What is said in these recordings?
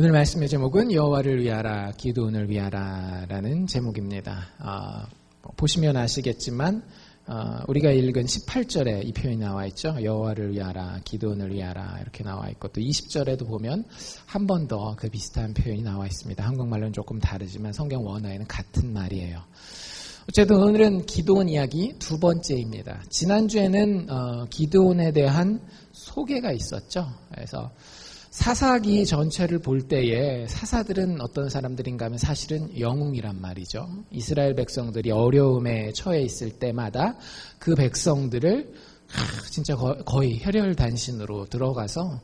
오늘 말씀의 제목은 여호와를 위하라, 기드온을 위하라라는 제목입니다. 보시면 아시겠지만 우리가 읽은 18절에 이 표현이 나와 있죠. 여호와를 위하라, 기드온을 위하라 이렇게 나와 있고, 또 20절에도 보면 한 번 더 그 비슷한 표현이 나와 있습니다. 한국말로는 조금 다르지만 성경 원어에는 같은 말이에요. 어쨌든 오늘은 기드온 이야기 두 번째입니다. 지난주에는 기드온에 대한 소개가 있었죠. 그래서 사사기 전체를 볼 때에 사사들은 어떤 사람들인가 하면 사실은 영웅이란 말이죠. 이스라엘 백성들이 어려움에 처해 있을 때마다 그 백성들을 진짜 거의 혈혈단신으로 들어가서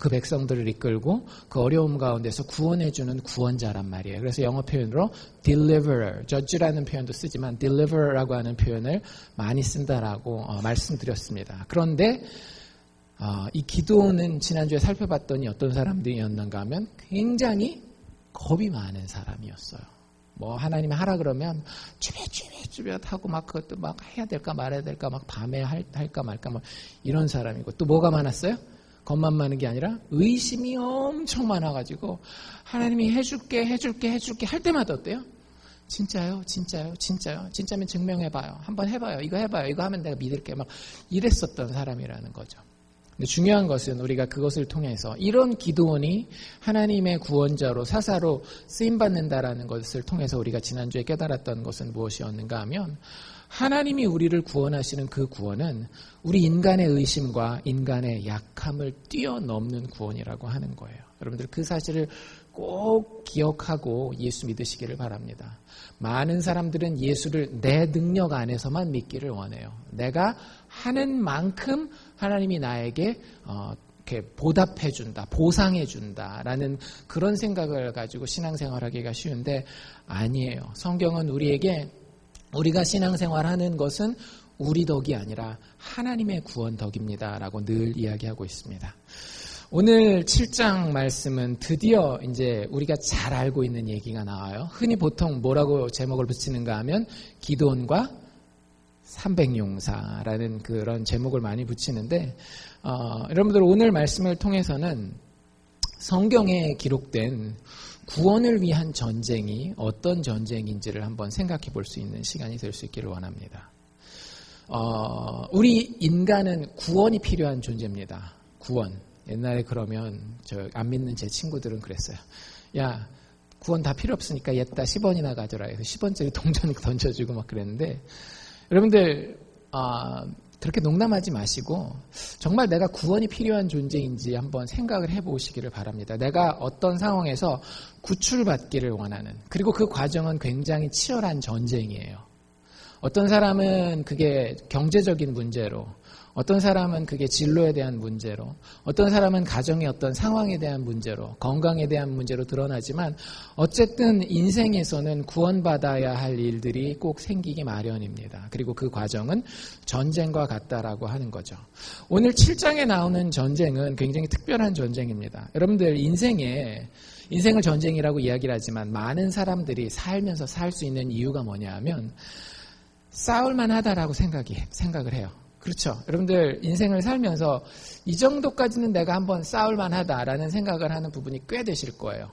그 백성들을 이끌고 그 어려움 가운데서 구원해주는 구원자란 말이에요. 그래서 영어 표현으로 deliverer, judge라는 표현도 쓰지만 deliverer라고 하는 표현을 많이 쓴다라고 말씀드렸습니다. 그런데 이 기드온은 지난주에 살펴봤더니 어떤 사람들이었는가 하면 굉장히 겁이 많은 사람이었어요. 뭐 하나님이 하라 그러면 쭈뼛 하고 막 그것도 막 해야 될까 말아야 될까 막 밤에 할까 말까 막 이런 사람이고, 또 뭐가 많았어요? 겁만 많은 게 아니라 의심이 엄청 많아가지고 하나님이 해줄게 할 때마다 어때요? 진짜요? 진짜면 증명해봐요. 한번 해봐요. 이거 해봐요. 이거 하면 내가 믿을게. 막 이랬었던 사람이라는 거죠. 근데 중요한 것은 우리가 그것을 통해서 이런 기드온이 하나님의 구원자로 사사로 쓰임받는다라는 것을 통해서 우리가 지난주에 깨달았던 것은 무엇이었는가 하면, 하나님이 우리를 구원하시는 그 구원은 우리 인간의 의심과 인간의 약함을 뛰어넘는 구원이라고 하는 거예요. 여러분들 그 사실을 꼭 기억하고 예수 믿으시기를 바랍니다. 많은 사람들은 예수를 내 능력 안에서만 믿기를 원해요. 내가 하는 만큼 하나님이 나에게 이렇게 보답해준다, 보상해준다라는 그런 생각을 가지고 신앙생활하기가 쉬운데 아니에요. 성경은 우리에게 우리가 신앙생활하는 것은 우리 덕이 아니라 하나님의 구원 덕입니다라고 늘 이야기하고 있습니다. 오늘 7장 말씀은 드디어 이제 우리가 잘 알고 있는 얘기가 나와요. 흔히 보통 뭐라고 제목을 붙이는가 하면 기드온과 300용사라는 그런 제목을 많이 붙이는데, 여러분들 오늘 말씀을 통해서는 성경에 기록된 구원을 위한 전쟁이 어떤 전쟁인지를 한번 생각해 볼 수 있는 시간이 될 수 있기를 원합니다. 우리 인간은 구원이 필요한 존재입니다. 구원. 옛날에 그러면 저 안 믿는 제 친구들은 그랬어요. 야, 구원 다 필요 없으니까 얘다 10원이나 가져라 해서 10원짜리 동전 던져주고 막 그랬는데, 여러분들 그렇게 농담하지 마시고 정말 내가 구원이 필요한 존재인지 한번 생각을 해보시기를 바랍니다. 내가 어떤 상황에서 구출받기를 원하는, 그리고 그 과정은 굉장히 치열한 전쟁이에요. 어떤 사람은 그게 경제적인 문제로, 어떤 사람은 그게 진로에 대한 문제로, 어떤 사람은 가정의 어떤 상황에 대한 문제로, 건강에 대한 문제로 드러나지만 어쨌든 인생에서는 구원받아야 할 일들이 꼭 생기기 마련입니다. 그리고 그 과정은 전쟁과 같다라고 하는 거죠. 오늘 7장에 나오는 전쟁은 굉장히 특별한 전쟁입니다. 여러분들 인생을 전쟁이라고 이야기를 하지만 많은 사람들이 살면서 살 수 있는 이유가 뭐냐 하면 싸울만 하다라고 생각을 해요. 그렇죠. 여러분들 인생을 살면서 이 정도까지는 내가 한번 싸울만 하다라는 생각을 하는 부분이 꽤 되실 거예요.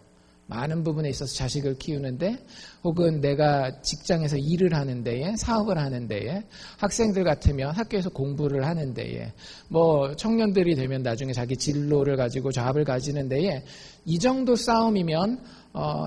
많은 부분에 있어서 자식을 키우는데, 혹은 내가 직장에서 일을 하는 데에, 사업을 하는 데에, 학생들 같으면 학교에서 공부를 하는 데에, 뭐 청년들이 되면 나중에 자기 진로를 가지고 잡을 가지는 데에 이 정도 싸움이면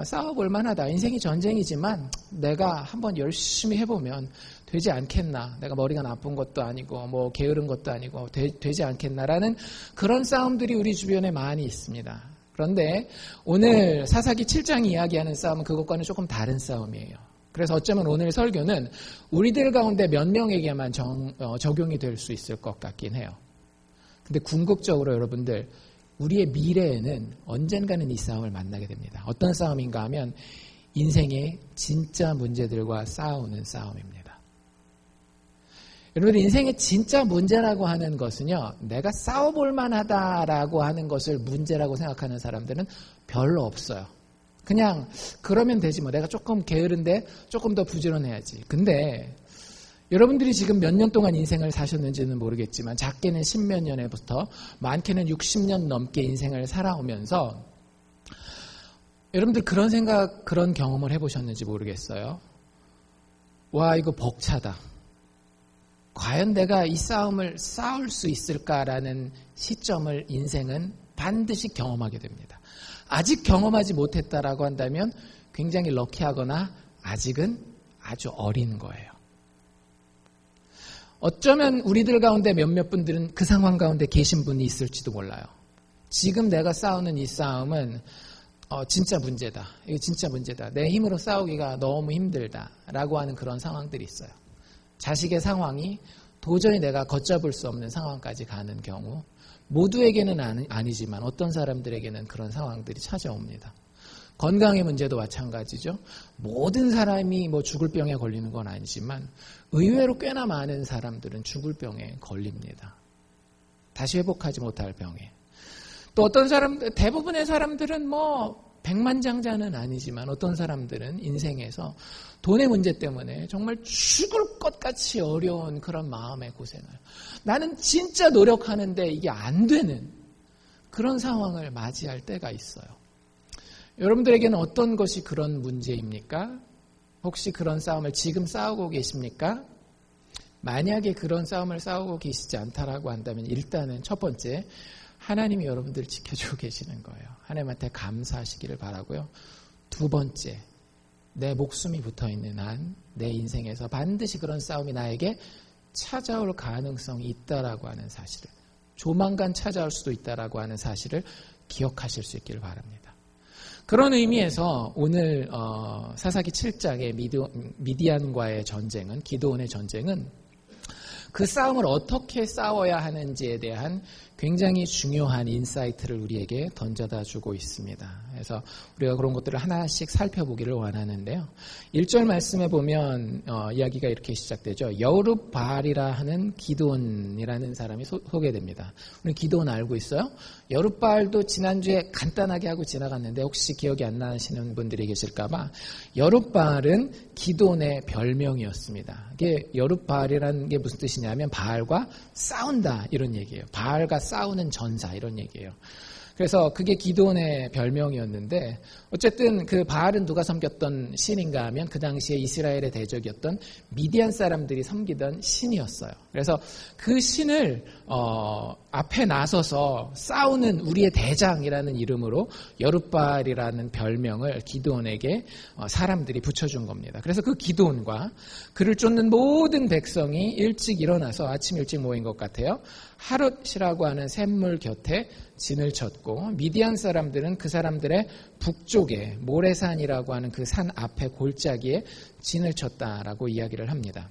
싸워볼 만하다. 인생이 전쟁이지만 내가 한번 열심히 해보면 되지 않겠나. 내가 머리가 나쁜 것도 아니고 뭐 게으른 것도 아니고 되지 않겠나라는 그런 싸움들이 우리 주변에 많이 있습니다. 그런데 오늘 사사기 7장이 이야기하는 싸움은 그것과는 조금 다른 싸움이에요. 그래서 어쩌면 오늘 설교는 우리들 가운데 몇 명에게만 적용이 될 수 있을 것 같긴 해요. 근데 궁극적으로 여러분들 우리의 미래에는 언젠가는 이 싸움을 만나게 됩니다. 어떤 싸움인가 하면 인생의 진짜 문제들과 싸우는 싸움입니다. 여러분, 인생의 진짜 문제라고 하는 것은요, 내가 싸워볼 만하다라고 하는 것을 문제라고 생각하는 사람들은 별로 없어요. 그냥 그러면 되지 뭐, 내가 조금 게으른데 조금 더 부지런해야지. 근데 여러분들이 지금 몇 년 동안 인생을 사셨는지는 모르겠지만 작게는 10몇 년에부터 많게는 60년 넘게 인생을 살아오면서 여러분들 그런 생각, 그런 경험을 해보셨는지 모르겠어요. 와, 이거 벅차다. 과연 내가 이 싸움을 싸울 수 있을까라는 시점을 인생은 반드시 경험하게 됩니다. 아직 경험하지 못했다라고 한다면 굉장히 럭키하거나 아직은 아주 어린 거예요. 어쩌면 우리들 가운데 몇몇 분들은 그 상황 가운데 계신 분이 있을지도 몰라요. 지금 내가 싸우는 이 싸움은 진짜 문제다. 이거 진짜 문제다. 내 힘으로 싸우기가 너무 힘들다라고 하는 그런 상황들이 있어요. 자식의 상황이 도저히 내가 걷잡을 수 없는 상황까지 가는 경우, 모두에게는 아니지만 어떤 사람들에게는 그런 상황들이 찾아옵니다. 건강의 문제도 마찬가지죠. 모든 사람이 죽을 병에 걸리는 건 아니지만 의외로 꽤나 많은 사람들은 죽을 병에 걸립니다. 다시 회복하지 못할 병에. 또 어떤 사람들, 대부분의 사람들은 백만장자는 아니지만 어떤 사람들은 인생에서 돈의 문제 때문에 정말 죽을 것 같이 어려운 그런 마음의 고생을, 나는 진짜 노력하는데 이게 안 되는 그런 상황을 맞이할 때가 있어요. 여러분들에게는 어떤 것이 그런 문제입니까? 혹시 그런 싸움을 지금 싸우고 계십니까? 만약에 그런 싸움을 싸우고 계시지 않다라고 한다면 일단은 첫 번째, 하나님이 여러분들을 지켜주고 계시는 거예요. 하나님한테 감사하시기를 바라고요. 두 번째, 내 목숨이 붙어있는 한 내 인생에서 반드시 그런 싸움이 나에게 찾아올 가능성이 있다라고 하는 사실을, 조만간 찾아올 수도 있다라고 하는 사실을 기억하실 수 있기를 바랍니다. 그런 의미에서 오늘 사사기 7장의 미디안과의 전쟁은, 기드온의 전쟁은 그 싸움을 어떻게 싸워야 하는지에 대한 굉장히 중요한 인사이트를 우리에게 던져다 주고 있습니다. 그래서 우리가 그런 것들을 하나씩 살펴보기를 원하는데요. 1절 말씀에 보면 이야기가 이렇게 시작되죠. 여룻바알이라 하는 기드온이라는 사람이 소개됩니다. 우리 기드온 알고 있어요? 여룻바알도 지난주에 간단하게 하고 지나갔는데 혹시 기억이 안 나시는 분들이 계실까 봐, 여룻바알은 기드온의 별명이었습니다. 이게 여룻바알이라는 게 무슨 뜻이냐면 바알과 싸운다 이런 얘기예요. 바알과 싸우는 전사 이런 얘기예요. 그래서 그게 기드온의 별명이었는데, 어쨌든 그 바알은 누가 섬겼던 신인가 하면 그 당시에 이스라엘의 대적이었던 미디안 사람들이 섬기던 신이었어요. 그래서 그 신을 앞에 나서서 싸우는 우리의 대장이라는 이름으로 여룻바알이라는 별명을 기드온에게 사람들이 붙여준 겁니다. 그래서 그 기드온과 그를 쫓는 모든 백성이 일찍 일어나서 아침 일찍 모인 것 같아요. 하룻이라고 하는 샘물 곁에 진을 쳤고, 미디안 사람들은 그 사람들의 북쪽에 모래산이라고 하는 그 산 앞에 골짜기에 진을 쳤다라고 이야기를 합니다.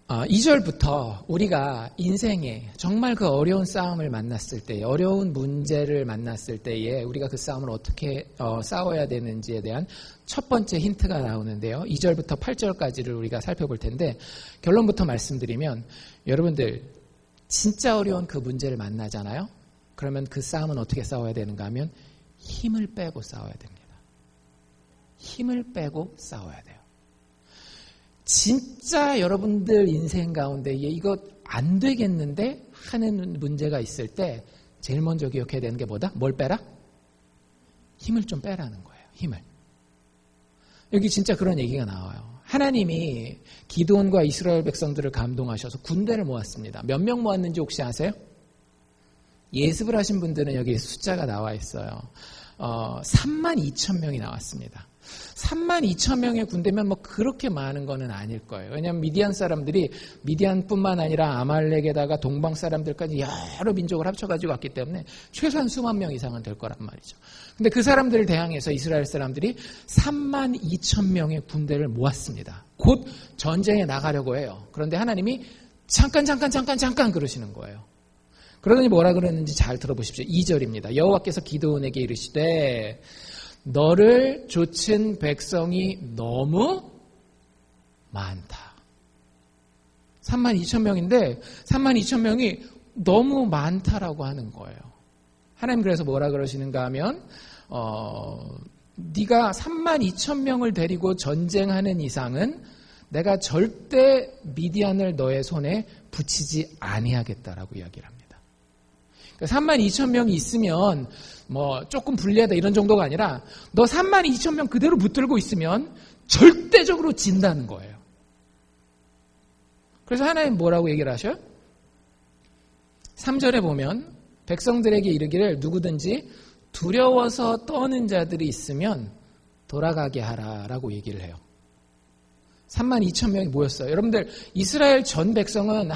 2절부터 우리가 인생에 정말 그 어려운 싸움을 만났을 때, 어려운 문제를 만났을 때에 우리가 그 싸움을 어떻게 싸워야 되는지에 대한 첫 번째 힌트가 나오는데요. 2절부터 8절까지를 우리가 살펴볼 텐데, 결론부터 말씀드리면, 여러분들 진짜 어려운 그 문제를 만나잖아요. 그러면 그 싸움은 어떻게 싸워야 되는가 하면 힘을 빼고 싸워야 됩니다. 힘을 빼고 싸워야 돼요. 진짜 여러분들 인생 가운데 이거 안 되겠는데 하는 문제가 있을 때 제일 먼저 기억해야 되는 게 뭐다? 뭘 빼라? 힘을 좀 빼라는 거예요. 힘을. 여기 진짜 그런 얘기가 나와요. 하나님이 기드온과 이스라엘 백성들을 감동하셔서 군대를 모았습니다. 몇 명 모았는지 혹시 아세요? 예습을 하신 분들은 여기 숫자가 나와 있어요. 32,000명이 나왔습니다. 32,000명의 군대면 그렇게 많은 거는 아닐 거예요. 왜냐하면 미디안 사람들이 미디안뿐만 아니라 아말렉에다가 동방 사람들까지 여러 민족을 합쳐가지고 왔기 때문에 최소한 수만 명 이상은 될 거란 말이죠. 근데 그 사람들을 대항해서 이스라엘 사람들이 32,000명의 군대를 모았습니다. 곧 전쟁에 나가려고 해요. 그런데 하나님이 잠깐 그러시는 거예요. 그러더니 뭐라 그러는지 잘 들어보십시오. 2절입니다. 여호와께서 기드온에게 이르시되 너를 좇은 백성이 너무 많다. 32,000명인데 32,000명이 너무 많다라고 하는 거예요. 하나님 그래서 뭐라 그러시는가 하면 네가 32,000명을 데리고 전쟁하는 이상은 내가 절대 미디안을 너의 손에 붙이지 아니하겠다라고 이야기를 합니다. 32,000명이 있으면 뭐 조금 불리하다 이런 정도가 아니라 너 32,000명 그대로 붙들고 있으면 절대적으로 진다는 거예요. 그래서 하나님 뭐라고 얘기를 하셔요? 3절에 보면 백성들에게 이르기를 누구든지 두려워서 떠는 자들이 있으면 돌아가게 하라라고 얘기를 해요. 32,000명이 모였어요. 여러분들 이스라엘 전 백성은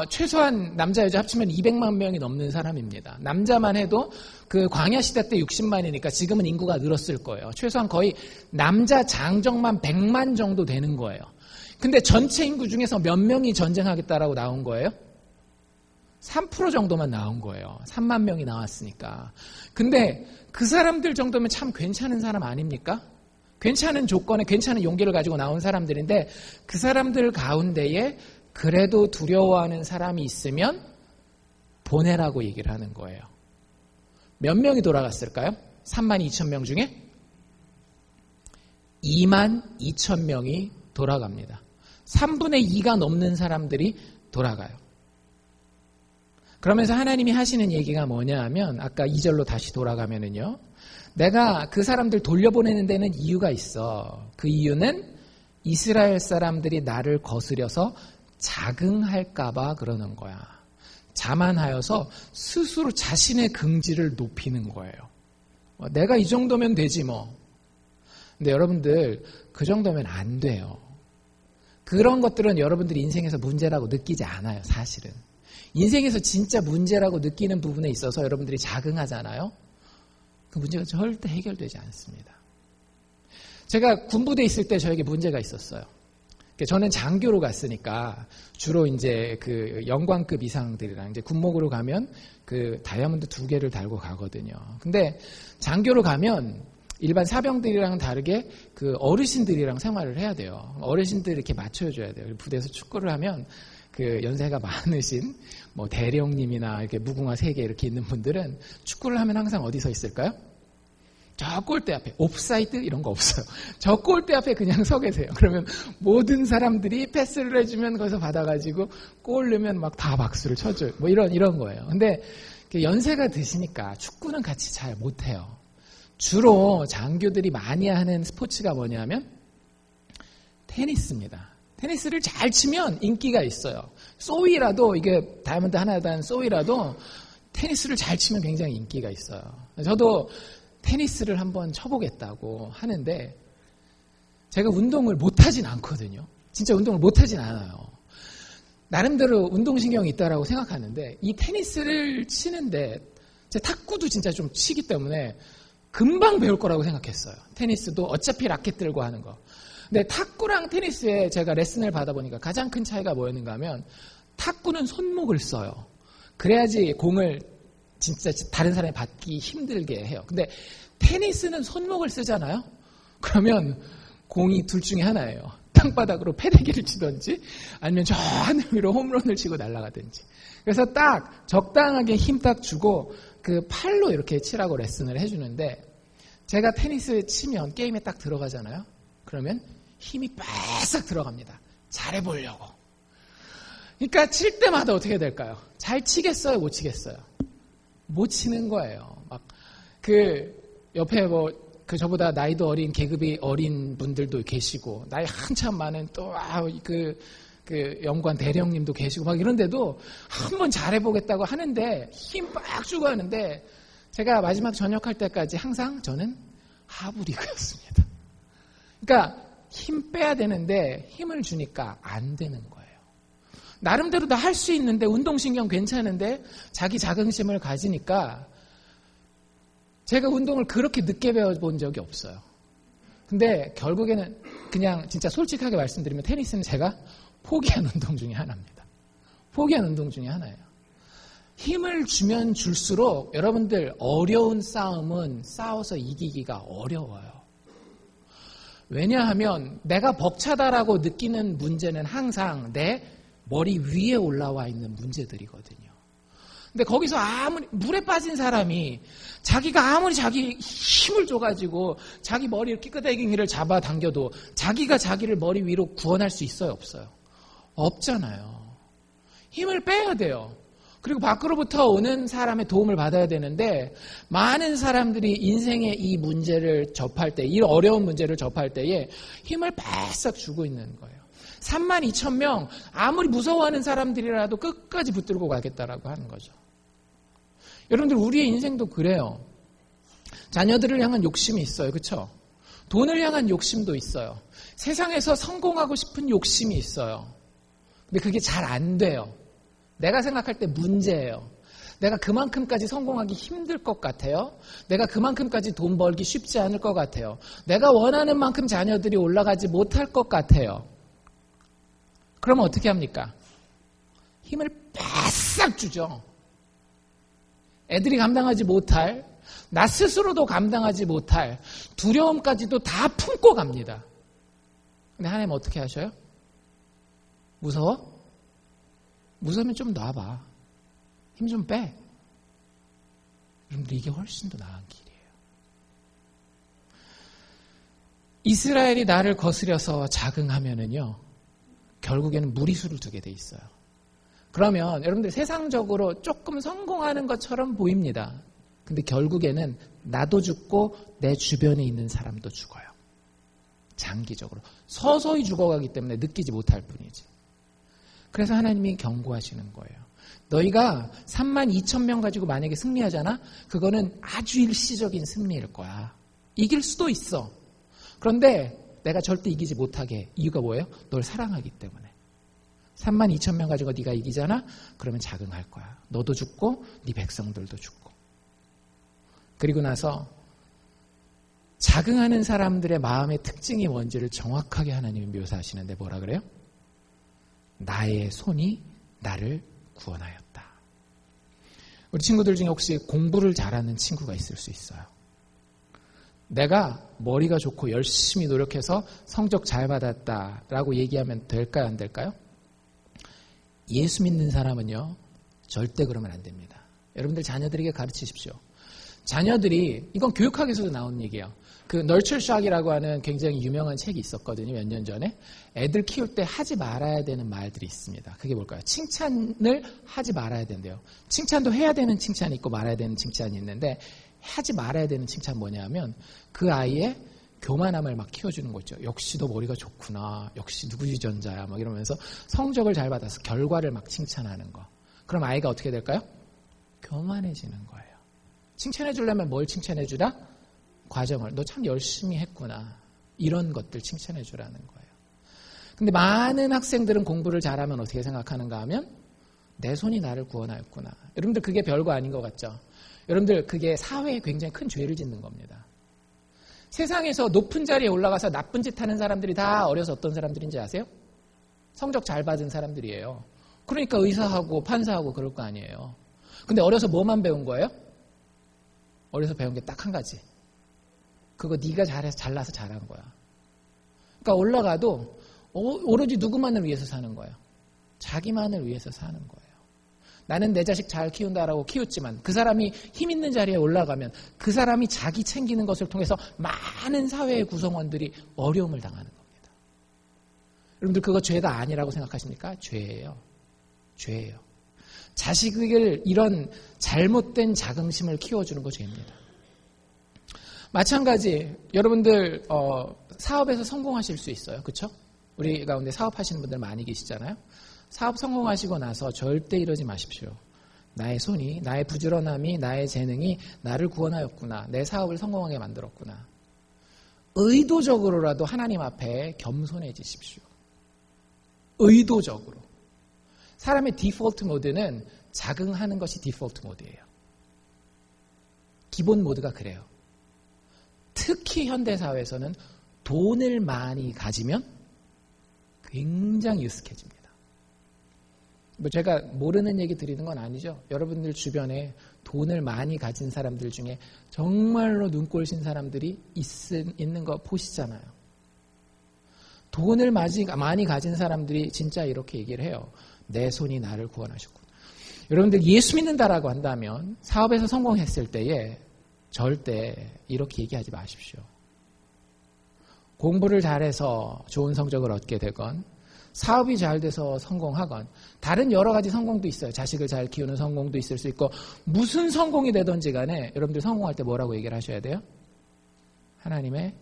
최소한 남자 여자 합치면 200만 명이 넘는 사람입니다. 남자만 해도 그 광야 시대 때 60만이니까 지금은 인구가 늘었을 거예요. 최소한 거의 남자 장정만 100만 정도 되는 거예요. 근데 전체 인구 중에서 몇 명이 전쟁하겠다라고 나온 거예요? 3% 정도만 나온 거예요. 3만 명이 나왔으니까. 근데 그 사람들 정도면 참 괜찮은 사람 아닙니까? 괜찮은 조건에 괜찮은 용기를 가지고 나온 사람들인데 그 사람들 가운데에 그래도 두려워하는 사람이 있으면 보내라고 얘기를 하는 거예요. 몇 명이 돌아갔을까요? 32,000명 중에 22,000명이 돌아갑니다. 3분의 2가 넘는 사람들이 돌아가요. 그러면서 하나님이 하시는 얘기가 뭐냐 하면 아까 2절로 다시 돌아가면은요. 내가 그 사람들 돌려보내는 데는 이유가 있어. 그 이유는 이스라엘 사람들이 나를 거스려서 자긍할까봐 그러는 거야. 자만하여서 스스로 자신의 긍지를 높이는 거예요. 내가 이 정도면 되지 뭐. 근데 여러분들 그 정도면 안 돼요. 그런 것들은 여러분들이 인생에서 문제라고 느끼지 않아요. 사실은. 인생에서 진짜 문제라고 느끼는 부분에 있어서 여러분들이 자긍하잖아요. 그 문제가 절대 해결되지 않습니다. 제가 군부대에 있을 때 저에게 문제가 있었어요. 저는 장교로 갔으니까 주로 이제 그 영광급 이상들이랑 이제 군목으로 가면 그 다이아몬드 2개를 달고 가거든요. 근데 장교로 가면 일반 사병들이랑 다르게 그 어르신들이랑 생활을 해야 돼요. 어르신들 이렇게 맞춰줘야 돼요. 부대에서 축구를 하면 그 연세가 많으신 뭐 대령님이나 이렇게 무궁화 3개 이렇게 있는 분들은 축구를 하면 항상 어디 서 있을까요? 저 골대 앞에 옵사이드 이런 거 없어요. 저 골대 앞에 그냥 서 계세요. 그러면 모든 사람들이 패스를 해주면 거기서 받아가지고 골 넣으면 막 다 박수를 쳐줘요. 뭐 이런 거예요. 근데 연세가 드시니까 축구는 같이 잘 못해요. 주로 장교들이 많이 하는 스포츠가 뭐냐면 테니스입니다. 테니스를 잘 치면 인기가 있어요. 소위라도 이게 다이아몬드 하나 단 소위라도 테니스를 잘 치면 굉장히 인기가 있어요. 저도 테니스를 한번 쳐보겠다고 하는데 제가 운동을 못하진 않거든요. 진짜 운동을 못하진 않아요. 나름대로 운동신경이 있다라고 생각하는데 이 테니스를 치는데 제가 탁구도 진짜 좀 치기 때문에 금방 배울 거라고 생각했어요. 테니스도 어차피 라켓 들고 하는 거. 근데 탁구랑 테니스에 제가 레슨을 받아보니까 가장 큰 차이가 뭐였는가 하면 탁구는 손목을 써요. 그래야지 공을 진짜 다른 사람이 받기 힘들게 해요. 근데 테니스는 손목을 쓰잖아요. 그러면 공이 둘 중에 하나예요. 땅바닥으로 패대기를 치든지 아니면 저 하늘 위로 홈런을 치고 날아가든지. 그래서 딱 적당하게 힘 딱 주고 그 팔로 이렇게 치라고 레슨을 해주는데 제가 테니스 치면 게임에 딱 들어가잖아요. 그러면 힘이 빠싹 들어갑니다. 잘해보려고. 그러니까 칠 때마다 어떻게 될까요? 잘 치겠어요? 못 치겠어요? 못 치는 거예요. 막 그 옆에 뭐 그 저보다 나이도 어린 계급이 어린 분들도 계시고 나이 한참 많은 또 그 연관 대령님도 계시고 막 이런데도 한번 잘해보겠다고 하는데 힘 빡 주고 하는데 제가 마지막 전역할 때까지 항상 저는 하부리그였습니다. 그러니까 힘 빼야 되는데 힘을 주니까 안 되는 거예요. 나름대로 다 할 수 있는데 운동신경 괜찮은데 자기 자긍심을 가지니까 제가 운동을 그렇게 늦게 배워본 적이 없어요. 근데 결국에는 그냥 진짜 솔직하게 말씀드리면 테니스는 제가 포기한 운동 중에 하나입니다. 포기한 운동 중에 하나예요. 힘을 주면 줄수록 여러분들 어려운 싸움은 싸워서 이기기가 어려워요. 왜냐하면 내가 벅차다라고 느끼는 문제는 항상 내 머리 위에 올라와 있는 문제들이거든요. 근데 거기서 아무리 물에 빠진 사람이 자기가 아무리 자기 힘을 줘가지고 자기 머리 끼끄대기를 잡아당겨도 자기가 자기를 머리 위로 구원할 수 있어요? 없어요? 없잖아요. 힘을 빼야 돼요. 그리고 밖으로부터 오는 사람의 도움을 받아야 되는데 많은 사람들이 인생의 이 문제를 접할 때, 이 어려운 문제를 접할 때에 힘을 바싹 주고 있는 거예요. 32,000명 아무리 무서워하는 사람들이라도 끝까지 붙들고 가겠다라고 하는 거죠. 여러분들 우리의 인생도 그래요. 자녀들을 향한 욕심이 있어요. 그렇죠? 돈을 향한 욕심도 있어요. 세상에서 성공하고 싶은 욕심이 있어요. 근데 그게 잘 안 돼요. 내가 생각할 때 문제예요. 내가 그만큼까지 성공하기 힘들 것 같아요. 내가 그만큼까지 돈 벌기 쉽지 않을 것 같아요. 내가 원하는 만큼 자녀들이 올라가지 못할 것 같아요. 그러면 어떻게 합니까? 힘을 바싹 주죠. 애들이 감당하지 못할, 나 스스로도 감당하지 못할 두려움까지도 다 품고 갑니다. 근데 하나님 어떻게 하셔요? 무서워? 무서우면 좀 놔봐. 힘 좀 빼. 여러분들 이게 훨씬 더 나은 길이에요. 이스라엘이 나를 거스려서 자긍하면은요, 결국에는 무리수를 두게 돼 있어요. 그러면 여러분들 세상적으로 조금 성공하는 것처럼 보입니다. 근데 결국에는 나도 죽고 내 주변에 있는 사람도 죽어요. 장기적으로. 서서히 죽어가기 때문에 느끼지 못할 뿐이지. 그래서 하나님이 경고하시는 거예요. 너희가 32,000명 가지고 만약에 승리하잖아? 그거는 아주 일시적인 승리일 거야. 이길 수도 있어. 그런데 내가 절대 이기지 못하게 해. 이유가 뭐예요? 널 사랑하기 때문에. 32,000명 가지고 네가 이기잖아? 그러면 자긍할 거야. 너도 죽고 네 백성들도 죽고. 그리고 나서 자긍하는 사람들의 마음의 특징이 뭔지를 정확하게 하나님이 묘사하시는데 뭐라 그래요? 나의 손이 나를 구원하였다. 우리 친구들 중에 혹시 공부를 잘하는 친구가 있을 수 있어요. 내가 머리가 좋고 열심히 노력해서 성적 잘 받았다라고 얘기하면 될까요? 안 될까요? 예수 믿는 사람은요, 절대 그러면 안 됩니다. 여러분들 자녀들에게 가르치십시오. 자녀들이, 이건 교육학에서도 나온 얘기예요. 그 널처 샥이라고 하는 굉장히 유명한 책이 있었거든요. 몇 년 전에. 애들 키울 때 하지 말아야 되는 말들이 있습니다. 그게 뭘까요? 칭찬을 하지 말아야 된대요. 칭찬도 해야 되는 칭찬이 있고 말아야 되는 칭찬이 있는데 하지 말아야 되는 칭찬 뭐냐면 그 아이의 교만함을 막 키워주는 거죠. 역시 너 머리가 좋구나. 역시 누구 유전자야. 막 이러면서 성적을 잘 받아서 결과를 막 칭찬하는 거. 그럼 아이가 어떻게 될까요? 교만해지는 거예요. 칭찬해 주려면 뭘 칭찬해 주라? 과정을. 너 참 열심히 했구나. 이런 것들 칭찬해 주라는 거예요. 근데 많은 학생들은 공부를 잘하면 어떻게 생각하는가 하면 내 손이 나를 구원하였구나. 여러분들 그게 별거 아닌 것 같죠? 여러분들 그게 사회에 굉장히 큰 죄를 짓는 겁니다. 세상에서 높은 자리에 올라가서 나쁜 짓 하는 사람들이 다 어려서 어떤 사람들인지 아세요? 성적 잘 받은 사람들이에요. 그러니까 의사하고 판사하고 그럴 거 아니에요. 근데 어려서 뭐만 배운 거예요? 어려서 배운 게 딱 한 가지. 그거 네가 잘해서 잘나서 잘한 거야. 그러니까 올라가도 오로지 누구만을 위해서 사는 거예요. 자기만을 위해서 사는 거예요. 나는 내 자식 잘 키운다라고 키웠지만 그 사람이 힘 있는 자리에 올라가면 그 사람이 자기 챙기는 것을 통해서 많은 사회의 구성원들이 어려움을 당하는 겁니다. 여러분들 그거 죄가 아니라고 생각하십니까? 죄예요. 죄예요. 자식을 이런 잘못된 자긍심을 키워주는 거 죄입니다. 마찬가지 여러분들 사업에서 성공하실 수 있어요. 그렇죠? 우리 가운데 사업하시는 분들 많이 계시잖아요. 사업 성공하시고 나서 절대 이러지 마십시오. 나의 손이, 나의 부지런함이, 나의 재능이 나를 구원하였구나. 내 사업을 성공하게 만들었구나. 의도적으로라도 하나님 앞에 겸손해지십시오. 의도적으로. 사람의 디폴트 모드는 자긍하는 것이 디폴트 모드예요. 기본 모드가 그래요. 특히 현대사회에서는 돈을 많이 가지면 굉장히 유스해집니다. 뭐 제가 모르는 얘기 드리는 건 아니죠. 여러분들 주변에 돈을 많이 가진 사람들 중에 정말로 눈꼴신 사람들이 있는 거 보시잖아요. 돈을 많이 가진 사람들이 진짜 이렇게 얘기를 해요. 내 손이 나를 구원하셨구나. 여러분들 예수 믿는다라고 한다면 사업에서 성공했을 때에 절대 이렇게 얘기하지 마십시오. 공부를 잘해서 좋은 성적을 얻게 되건 사업이 잘 돼서 성공하건 다른 여러 가지 성공도 있어요. 자식을 잘 키우는 성공도 있을 수 있고 무슨 성공이 되든지 간에 여러분들 성공할 때 뭐라고 얘기를 하셔야 돼요? 하나님의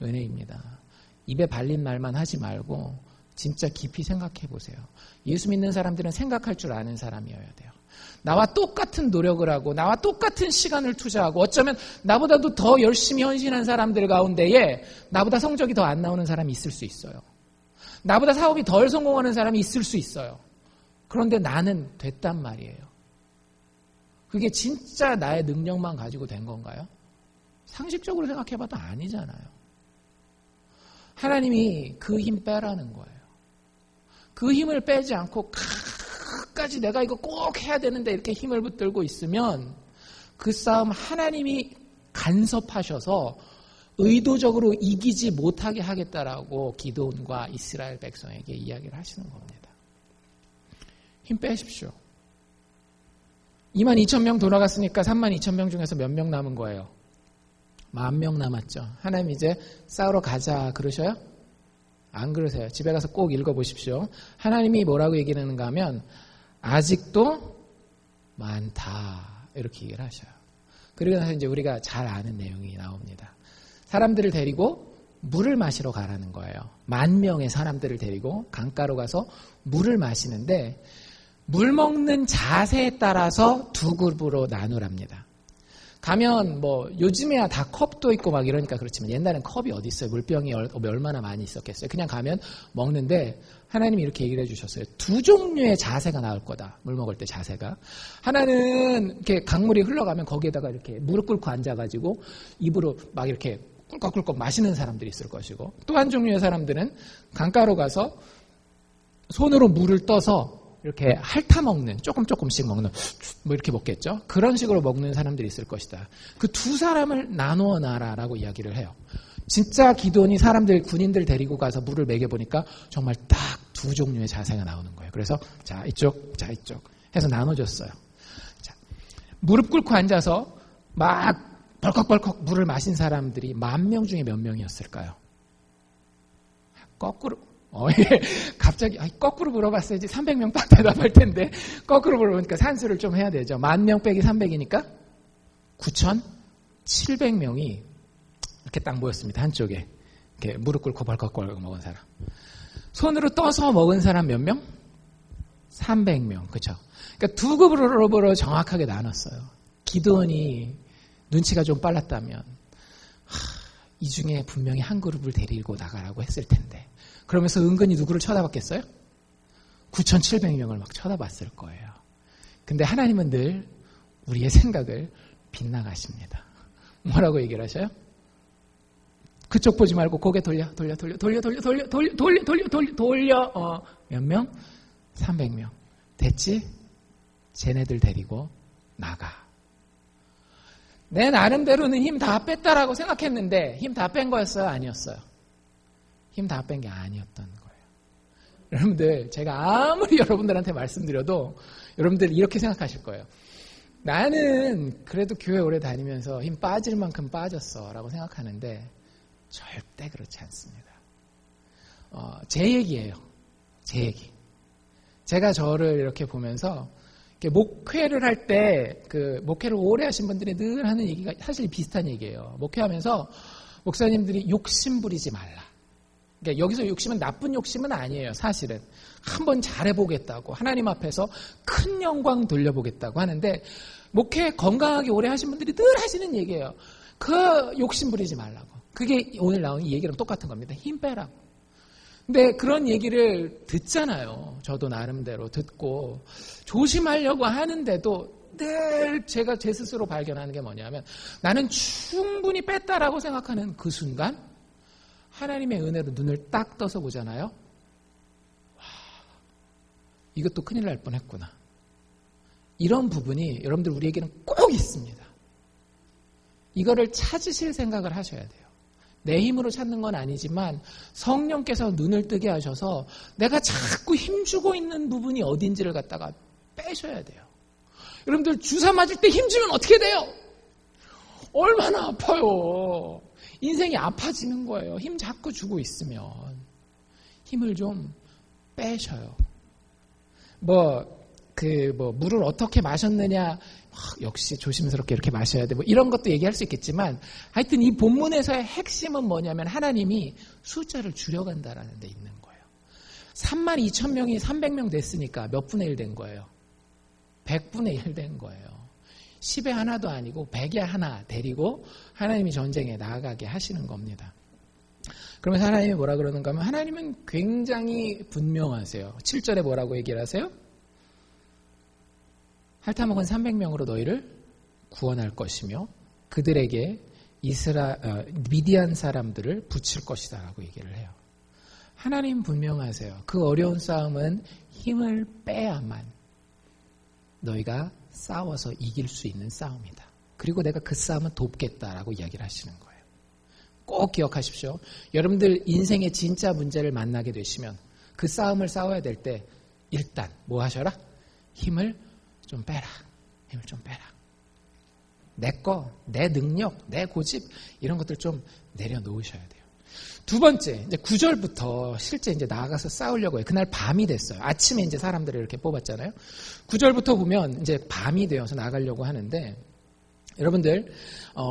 은혜입니다. 입에 발린 말만 하지 말고 진짜 깊이 생각해 보세요. 예수 믿는 사람들은 생각할 줄 아는 사람이어야 돼요. 나와 똑같은 노력을 하고 나와 똑같은 시간을 투자하고 어쩌면 나보다도 더 열심히 헌신한 사람들 가운데에 나보다 성적이 더 안 나오는 사람이 있을 수 있어요. 나보다 사업이 덜 성공하는 사람이 있을 수 있어요. 그런데 나는 됐단 말이에요. 그게 진짜 나의 능력만 가지고 된 건가요? 상식적으로 생각해봐도 아니잖아요. 하나님이 그 힘 빼라는 거예요. 그 힘을 빼지 않고 끝까지 내가 이거 꼭 해야 되는데 이렇게 힘을 붙들고 있으면 그 싸움 하나님이 간섭하셔서 의도적으로 이기지 못하게 하겠다라고 기드온과 이스라엘 백성에게 이야기를 하시는 겁니다. 힘 빼십시오. 22,000명 돌아갔으니까 32,000명 중에서 몇 명 남은 거예요? 10,000명 남았죠. 하나님 이제 싸우러 가자 그러셔요? 안 그러세요. 집에 가서 꼭 읽어보십시오. 하나님이 뭐라고 얘기하는가 하면 아직도 많다 이렇게 얘기를 하셔요. 그리고 나서 이제 우리가 잘 아는 내용이 나옵니다. 사람들을 데리고 물을 마시러 가라는 거예요. 10,000명의 사람들을 데리고 강가로 가서 물을 마시는데 물 먹는 자세에 따라서 두 그룹으로 나누랍니다. 가면 뭐 요즘에야 다 컵도 있고 막 이러니까 그렇지만 옛날엔 컵이 어디 있어요. 물병이 얼마나 많이 있었겠어요. 그냥 가면 먹는데 하나님이 이렇게 얘기를 해주셨어요. 두 종류의 자세가 나올 거다. 물 먹을 때 자세가. 하나는 이렇게 강물이 흘러가면 거기에다가 이렇게 무릎 꿇고 앉아가지고 입으로 막 이렇게 꿀꺽꿀꺽 마시는 사람들이 있을 것이고 또 한 종류의 사람들은 강가로 가서 손으로 물을 떠서 이렇게 핥아 먹는, 조금씩 먹는, 뭐 이렇게 먹겠죠? 그런 식으로 먹는 사람들이 있을 것이다. 그 두 사람을 나누어 놔라라고 이야기를 해요. 진짜 기드온이 사람들, 군인들 데리고 가서 물을 먹여보니까 정말 딱 두 종류의 자세가 나오는 거예요. 그래서 자, 이쪽 해서 나눠줬어요. 자, 무릎 꿇고 앉아서 막 벌컥벌컥 물을 마신 사람들이 10,000명 중에 몇 명이었을까요? 거꾸로. 갑자기 거꾸로 물어봤어야지 300명 딱 대답할 텐데 거꾸로 물어보니까 산수를 좀 해야 되죠. 10,000명 빼기 300이니까 9,700명이 이렇게 딱 모였습니다. 한쪽에 이렇게 무릎 꿇고 벌컥벌컥 먹은 사람. 손으로 떠서 먹은 사람 몇 명? 300명. 그렇죠? 그러니까 두 그룹으로 정확하게 나눴어요. 기드온이 눈치가 좀 빨랐다면 이 중에 분명히 한 그룹을 데리고 나가라고 했을 텐데 그러면서 은근히 누구를 쳐다봤겠어요? 9,700명을 막 쳐다봤을 거예요. 근데 하나님은 늘 우리의 생각을 빗나가십니다. 뭐라고 얘기를 하셔요? 그쪽 보지 말고 고개 돌려. 몇 명? 300명. 됐지? 쟤네들 데리고 나가. 내 나름대로는 힘 다 뺐다라고 생각했는데 힘 다 뺀 거였어요? 아니었어요? 힘 다 뺀 게 아니었던 거예요. 여러분들 제가 아무리 여러분들한테 말씀드려도 여러분들 이렇게 생각하실 거예요. 나는 그래도 교회 오래 다니면서 힘 빠질 만큼 빠졌어 라고 생각하는데 절대 그렇지 않습니다. 제 얘기예요. 제 얘기. 제가 저를 이렇게 보면서 이렇게 목회를 할 때 그 목회를 오래 하신 분들이 늘 하는 얘기가 사실 비슷한 얘기예요. 목회하면서 목사님들이 욕심 부리지 말라. 그러니까 여기서 욕심은 나쁜 욕심은 아니에요. 사실은 한번 잘해보겠다고 하나님 앞에서 큰 영광 돌려보겠다고 하는데 목회 건강하게 오래 하신 분들이 늘 하시는 얘기예요. 그 욕심 부리지 말라고. 그게 오늘 나온 이 얘기랑 똑같은 겁니다. 힘 빼라고. 근데 그런 얘기를 듣잖아요. 저도 나름대로 듣고 조심하려고 하는데도 늘 제가 제 스스로 발견하는 게 뭐냐면 나는 충분히 뺐다라고 생각하는 그 순간 하나님의 은혜로 눈을 딱 떠서 보잖아요. 와, 이것도 큰일 날 뻔했구나. 이런 부분이 여러분들 우리에게는 꼭 있습니다. 이거를 찾으실 생각을 하셔야 돼요. 내 힘으로 찾는 건 아니지만 성령께서 눈을 뜨게 하셔서 내가 자꾸 힘주고 있는 부분이 어딘지를 갖다가 빼셔야 돼요. 여러분들 주사 맞을 때 힘주면 어떻게 돼요? 얼마나 아파요. 인생이 아파지는 거예요. 힘 자꾸 주고 있으면. 힘을 좀 빼셔요. 물을 어떻게 마셨느냐, 역시 조심스럽게 이렇게 마셔야 돼. 이런 것도 얘기할 수 있겠지만, 하여튼 이 본문에서의 핵심은 뭐냐면 하나님이 숫자를 줄여간다라는 데 있는 거예요. 32,000명이 300명 됐으니까 몇 분의 1 된 거예요? 100분의 1 된 거예요. 10의 하나도 아니고 100의 하나 데리고 하나님이 전쟁에 나아가게 하시는 겁니다. 그러면서 하나님이 뭐라 그러는가 하면 하나님은 굉장히 분명하세요. 7절에 뭐라고 얘기를 하세요? 핥아먹은 300명으로 너희를 구원할 것이며 그들에게 미디안 사람들을 붙일 것이다 라고 얘기를 해요. 하나님 분명하세요. 그 어려운 싸움은 힘을 빼야만 너희가 싸워서 이길 수 있는 싸움이다. 그리고 내가 그 싸움은 돕겠다라고 이야기를 하시는 거예요. 꼭 기억하십시오. 여러분들 인생의 진짜 문제를 만나게 되시면 그 싸움을 싸워야 될 때 일단 뭐 하셔라? 힘을 좀 빼라. 힘을 좀 빼라. 내 능력, 내 고집 이런 것들 좀 내려놓으셔야 돼요. 두 번째, 이제 9절부터 실제 이제 나아가서 싸우려고 해요. 그날 밤이 됐어요. 아침에 이제 사람들을 이렇게 뽑았잖아요. 9절부터 보면 이제 밤이 되어서 나가려고 하는데 여러분들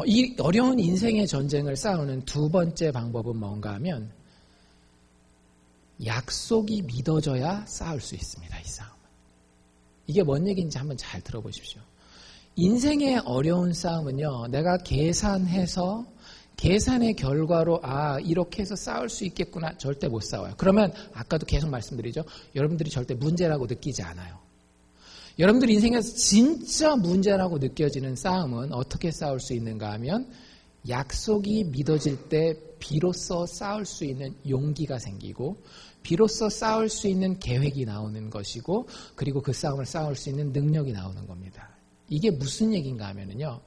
이 어려운 인생의 전쟁을 싸우는 두 번째 방법은 뭔가 하면 약속이 믿어져야 싸울 수 있습니다. 이 싸움은. 이게 뭔 얘기인지 한번 잘 들어보십시오. 인생의 어려운 싸움은요. 내가 계산의 결과로 이렇게 해서 싸울 수 있겠구나. 절대 못 싸워요. 그러면 아까도 계속 말씀드리죠. 여러분들이 절대 문제라고 느끼지 않아요. 여러분들 인생에서 진짜 문제라고 느껴지는 싸움은 어떻게 싸울 수 있는가 하면 약속이 믿어질 때 비로소 싸울 수 있는 용기가 생기고 비로소 싸울 수 있는 계획이 나오는 것이고 그리고 그 싸움을 싸울 수 있는 능력이 나오는 겁니다. 이게 무슨 얘기인가 하면요.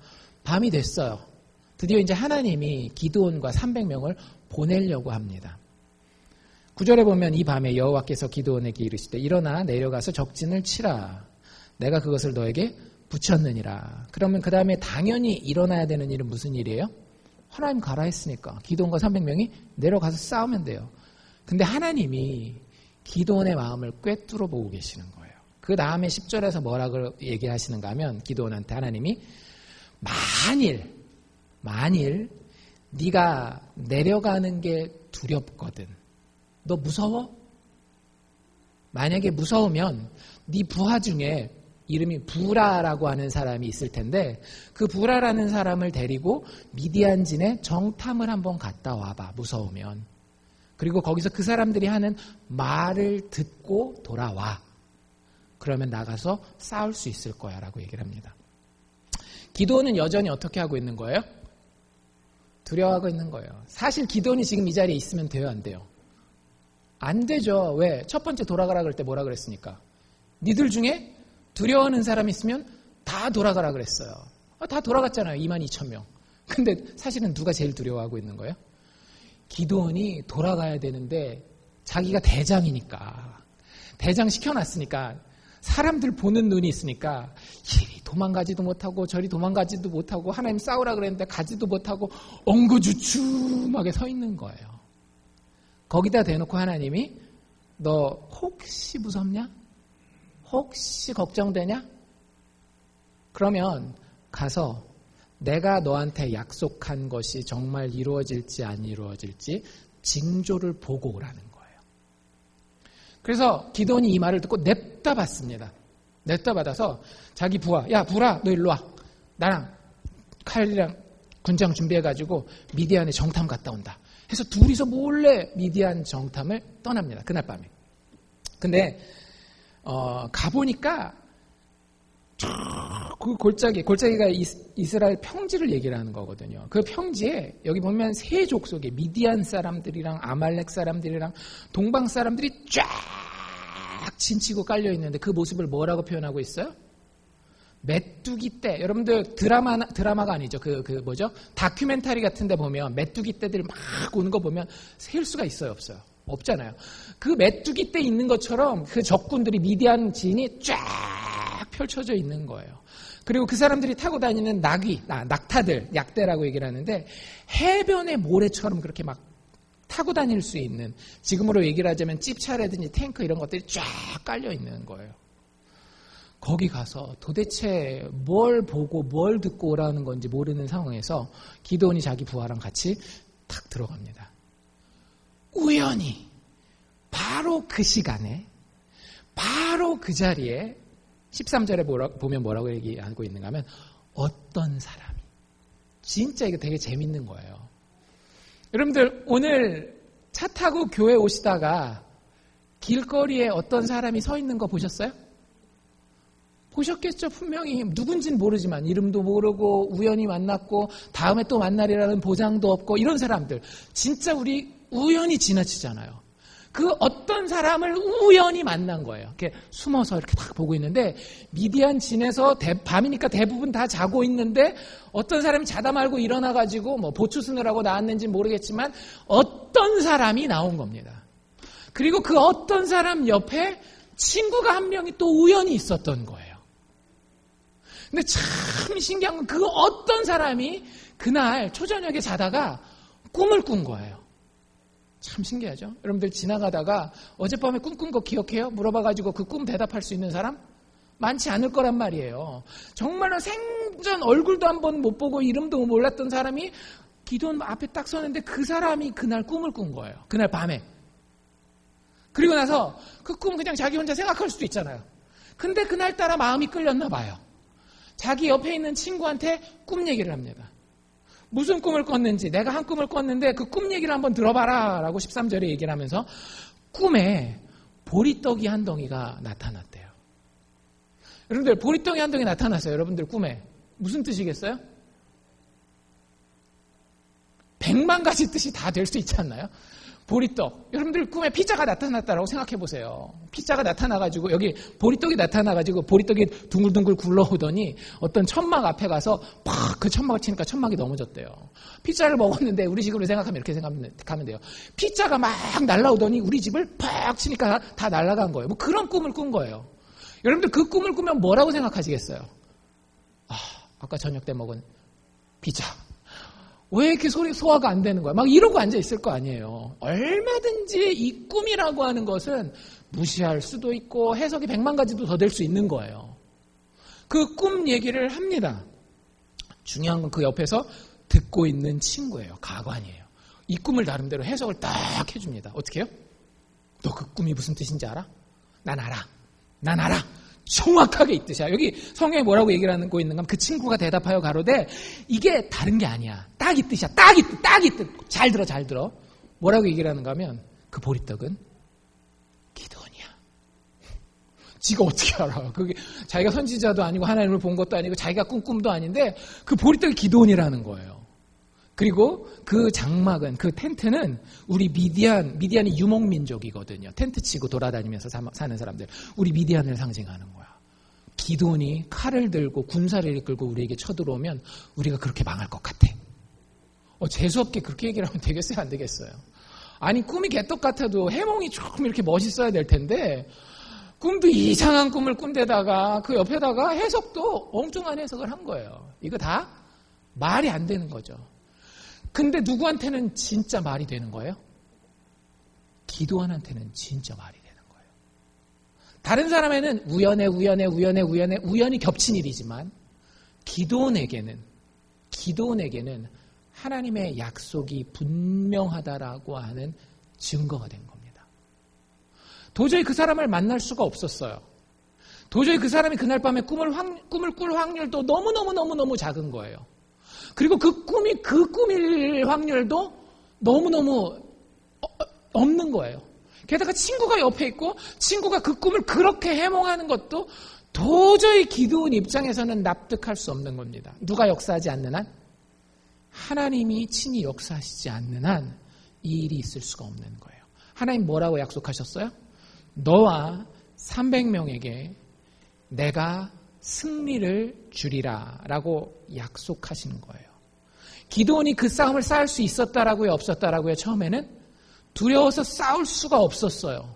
밤이 됐어요. 드디어 이제 하나님이 기드온과 300명을 보내려고 합니다. 9절에 보면 이 밤에 여호와께서 기드온에게 이르시되 일어나 내려가서 적진을 치라. 내가 그것을 너에게 붙였느니라. 그러면 그 다음에 당연히 일어나야 되는 일은 무슨 일이에요? 하나님 가라 했으니까 기드온과 300명이 내려가서 싸우면 돼요. 근데 하나님이 기드온의 마음을 꿰뚫어 보고 계시는 거예요. 그 다음에 10절에서 뭐라고 얘기하시는가 하면 기드온한테 하나님이 만일 네가 내려가는 게 두렵거든. 너 무서워? 만약에 무서우면 네 부하 중에 이름이 부라라고 하는 사람이 있을 텐데 그 부라라는 사람을 데리고 미디안진에 정탐을 한번 갔다 와봐. 무서우면. 그리고 거기서 그 사람들이 하는 말을 듣고 돌아와. 그러면 나가서 싸울 수 있을 거야 라고 얘기를 합니다. 기드온은 여전히 어떻게 하고 있는 거예요? 두려워하고 있는 거예요. 사실 기드온이 지금 이 자리에 있으면 돼요, 안 돼요? 안 되죠. 왜? 첫 번째 돌아가라 그럴 때 뭐라 그랬습니까? 니들 중에 두려워하는 사람이 있으면 다 돌아가라 그랬어요. 다 돌아갔잖아요. 22,000명. 근데 사실은 누가 제일 두려워하고 있는 거예요? 기드온이 돌아가야 되는데 자기가 대장이니까 대장 시켜놨으니까 사람들 보는 눈이 있으니까 이리 도망가지도 못하고 저리 도망가지도 못하고 하나님 싸우라 그랬는데 가지도 못하고 엉거주춤하게 서 있는 거예요. 거기다 대놓고 하나님이 너 혹시 무섭냐? 혹시 걱정되냐? 그러면 가서 내가 너한테 약속한 것이 정말 이루어질지 안 이루어질지 징조를 보고 오라는 거예요. 그래서 기드온이 이 말을 듣고 냅다 받습니다. 냅다 받아서 자기 부하, 야 부라 너 일로 와. 나랑 칼이랑 군장 준비해가지고 미디안에 정탐 갔다 온다. 해서 둘이서 몰래 미디안 정탐을 떠납니다. 그날 밤에. 근데 가보니까 그 골짜기가 이스라엘 평지를 얘기를 하는 거거든요. 그 평지에 여기 보면 세 족속의 미디안 사람들이랑 아말렉 사람들이랑 동방 사람들이 쫙 진치고 깔려 있는데 그 모습을 뭐라고 표현하고 있어요? 메뚜기 떼. 여러분들 드라마가 아니죠. 뭐죠? 다큐멘터리 같은 데 보면 메뚜기 떼들이 막 오는 거 보면 셀 수가 있어요, 없어요? 없잖아요. 그 메뚜기 떼 있는 것처럼 그 적군들이 미디안 진이 쫙 펼쳐져 있는 거예요. 그리고 그 사람들이 타고 다니는 낙타들, 약대라고 얘기를 하는데 해변의 모래처럼 그렇게 막 타고 다닐 수 있는, 지금으로 얘기를 하자면 찝차라든지 탱크 이런 것들이 쫙 깔려 있는 거예요. 거기 가서 도대체 뭘 보고 뭘 듣고 오라는 건지 모르는 상황에서 기드온이 자기 부하랑 같이 탁 들어갑니다. 우연히 바로 그 시간에 바로 그 자리에 13절에 보면 뭐라고 얘기하고 있는가 하면 어떤 사람이, 진짜 이거 되게 재밌는 거예요. 여러분들 오늘 차 타고 교회 오시다가 길거리에 어떤 사람이 서 있는 거 보셨어요? 보셨겠죠. 분명히 누군지는 모르지만 이름도 모르고 우연히 만났고 다음에 또 만날이라는 보장도 없고 이런 사람들 진짜 우리 우연히 지나치잖아요. 그 어떤 사람을 우연히 만난 거예요. 이렇게 숨어서 이렇게 딱 보고 있는데 미디안 진에서 밤이니까 대부분 다 자고 있는데 어떤 사람이 자다 말고 일어나가지고 뭐 보추 쓰느라고 나왔는지 모르겠지만 어떤 사람이 나온 겁니다. 그리고 그 어떤 사람 옆에 친구가 한 명이 또 우연히 있었던 거예요. 근데 참 신기한 건 그 어떤 사람이 그날 초저녁에 자다가 꿈을 꾼 거예요. 참 신기하죠? 여러분들 지나가다가 어젯밤에 꿈꾼 거 기억해요? 물어봐가지고 그 꿈 대답할 수 있는 사람? 많지 않을 거란 말이에요. 정말로 생전 얼굴도 한번 못 보고 이름도 몰랐던 사람이 기도원 앞에 딱 서는데 그 사람이 그날 꿈을 꾼 거예요. 그날 밤에. 그리고 나서 그 꿈 그냥 자기 혼자 생각할 수도 있잖아요. 근데 그날따라 마음이 끌렸나 봐요. 자기 옆에 있는 친구한테 꿈 얘기를 합니다. 무슨 꿈을 꿨는지, 내가 한 꿈을 꿨는데 그 꿈 얘기를 한번 들어봐라 라고 13절에 얘기를 하면서 꿈에 보리떡이 한 덩이가 나타났대요. 여러분들 보리떡이 한 덩이 나타났어요. 여러분들 꿈에. 무슨 뜻이겠어요? 100만 가지 뜻이 다 될 수 있지 않나요? 보리떡. 여러분들 꿈에 피자가 나타났다라고 생각해 보세요. 피자가 나타나가지고 여기 보리떡이 나타나가지고 보리떡이 둥글둥글 굴러오더니 어떤 천막 앞에 가서 팍 그 천막을 치니까 천막이 넘어졌대요. 피자를 먹었는데 우리 식으로 생각하면 이렇게 생각하면 돼요. 피자가 막 날라오더니 우리 집을 팍 치니까 다 날아간 거예요. 뭐 그런 꿈을 꾼 거예요. 여러분들 그 꿈을 꾸면 뭐라고 생각하시겠어요? 아까 저녁 때 먹은 피자. 왜 이렇게 소화가 안 되는 거야? 막 이러고 앉아 있을 거 아니에요. 얼마든지 이 꿈이라고 하는 것은 무시할 수도 있고 해석이 100만 가지도 더 될 수 있는 거예요. 그 꿈 얘기를 합니다. 중요한 건 그 옆에서 듣고 있는 친구예요. 가관이에요. 이 꿈을 나름대로 해석을 딱 해줍니다. 어떻게 해요? 너 그 꿈이 무슨 뜻인지 알아? 난 알아. 난 알아. 정확하게 이 뜻이야. 여기 성경에 뭐라고 얘기를 하고 있는가 하면 그 친구가 대답하여 가로되 이게 다른 게 아니야. 딱 이 뜻이야. 딱 이 뜻. 딱 이 뜻. 잘 들어. 잘 들어. 뭐라고 얘기를 하는가 하면 그 보리떡은 기드온이야. 지가 어떻게 알아? 그게 자기가 선지자도 아니고 하나님을 본 것도 아니고 자기가 꾼 꿈도 아닌데 그 보리떡이 기드온이라는 거예요. 그리고 그 장막은, 그 텐트는 우리 미디안이 유목민족이거든요. 텐트 치고 돌아다니면서 사는 사람들. 우리 미디안을 상징하는 거야. 기드온이 칼을 들고 군사를 이끌고 우리에게 쳐들어오면 우리가 그렇게 망할 것 같아. 재수없게 그렇게 얘기를 하면 되겠어요? 안 되겠어요? 아니, 꿈이 개떡 같아도 해몽이 조금 이렇게 멋있어야 될 텐데 꿈도 이상한 꿈을 꾼 데다가 그 옆에다가 해석도 엉뚱한 해석을 한 거예요. 이거 다 말이 안 되는 거죠. 근데 누구한테는 진짜 말이 되는 거예요? 기드온한테는 진짜 말이 되는 거예요. 다른 사람에는 우연히 겹친 일이지만 기드온에게는 하나님의 약속이 분명하다라고 하는 증거가 된 겁니다. 도저히 그 사람을 만날 수가 없었어요. 도저히 그 사람이 그날 밤에 꿈을 꿀 확률도 너무너무 작은 거예요. 그리고 그 꿈일 확률도 너무너무 없는 거예요. 게다가 친구가 옆에 있고 친구가 그 꿈을 그렇게 해몽하는 것도 도저히 기드온 입장에서는 납득할 수 없는 겁니다. 누가 역사하지 않는 한? 하나님이 친히 역사하시지 않는 한 이 일이 있을 수가 없는 거예요. 하나님 뭐라고 약속하셨어요? 너와 300명에게 내가 승리를 주리라 라고 약속하신 거예요. 기드온이 그 싸움을 싸울 수 있었다라고요? 없었다라고요? 처음에는 두려워서 싸울 수가 없었어요.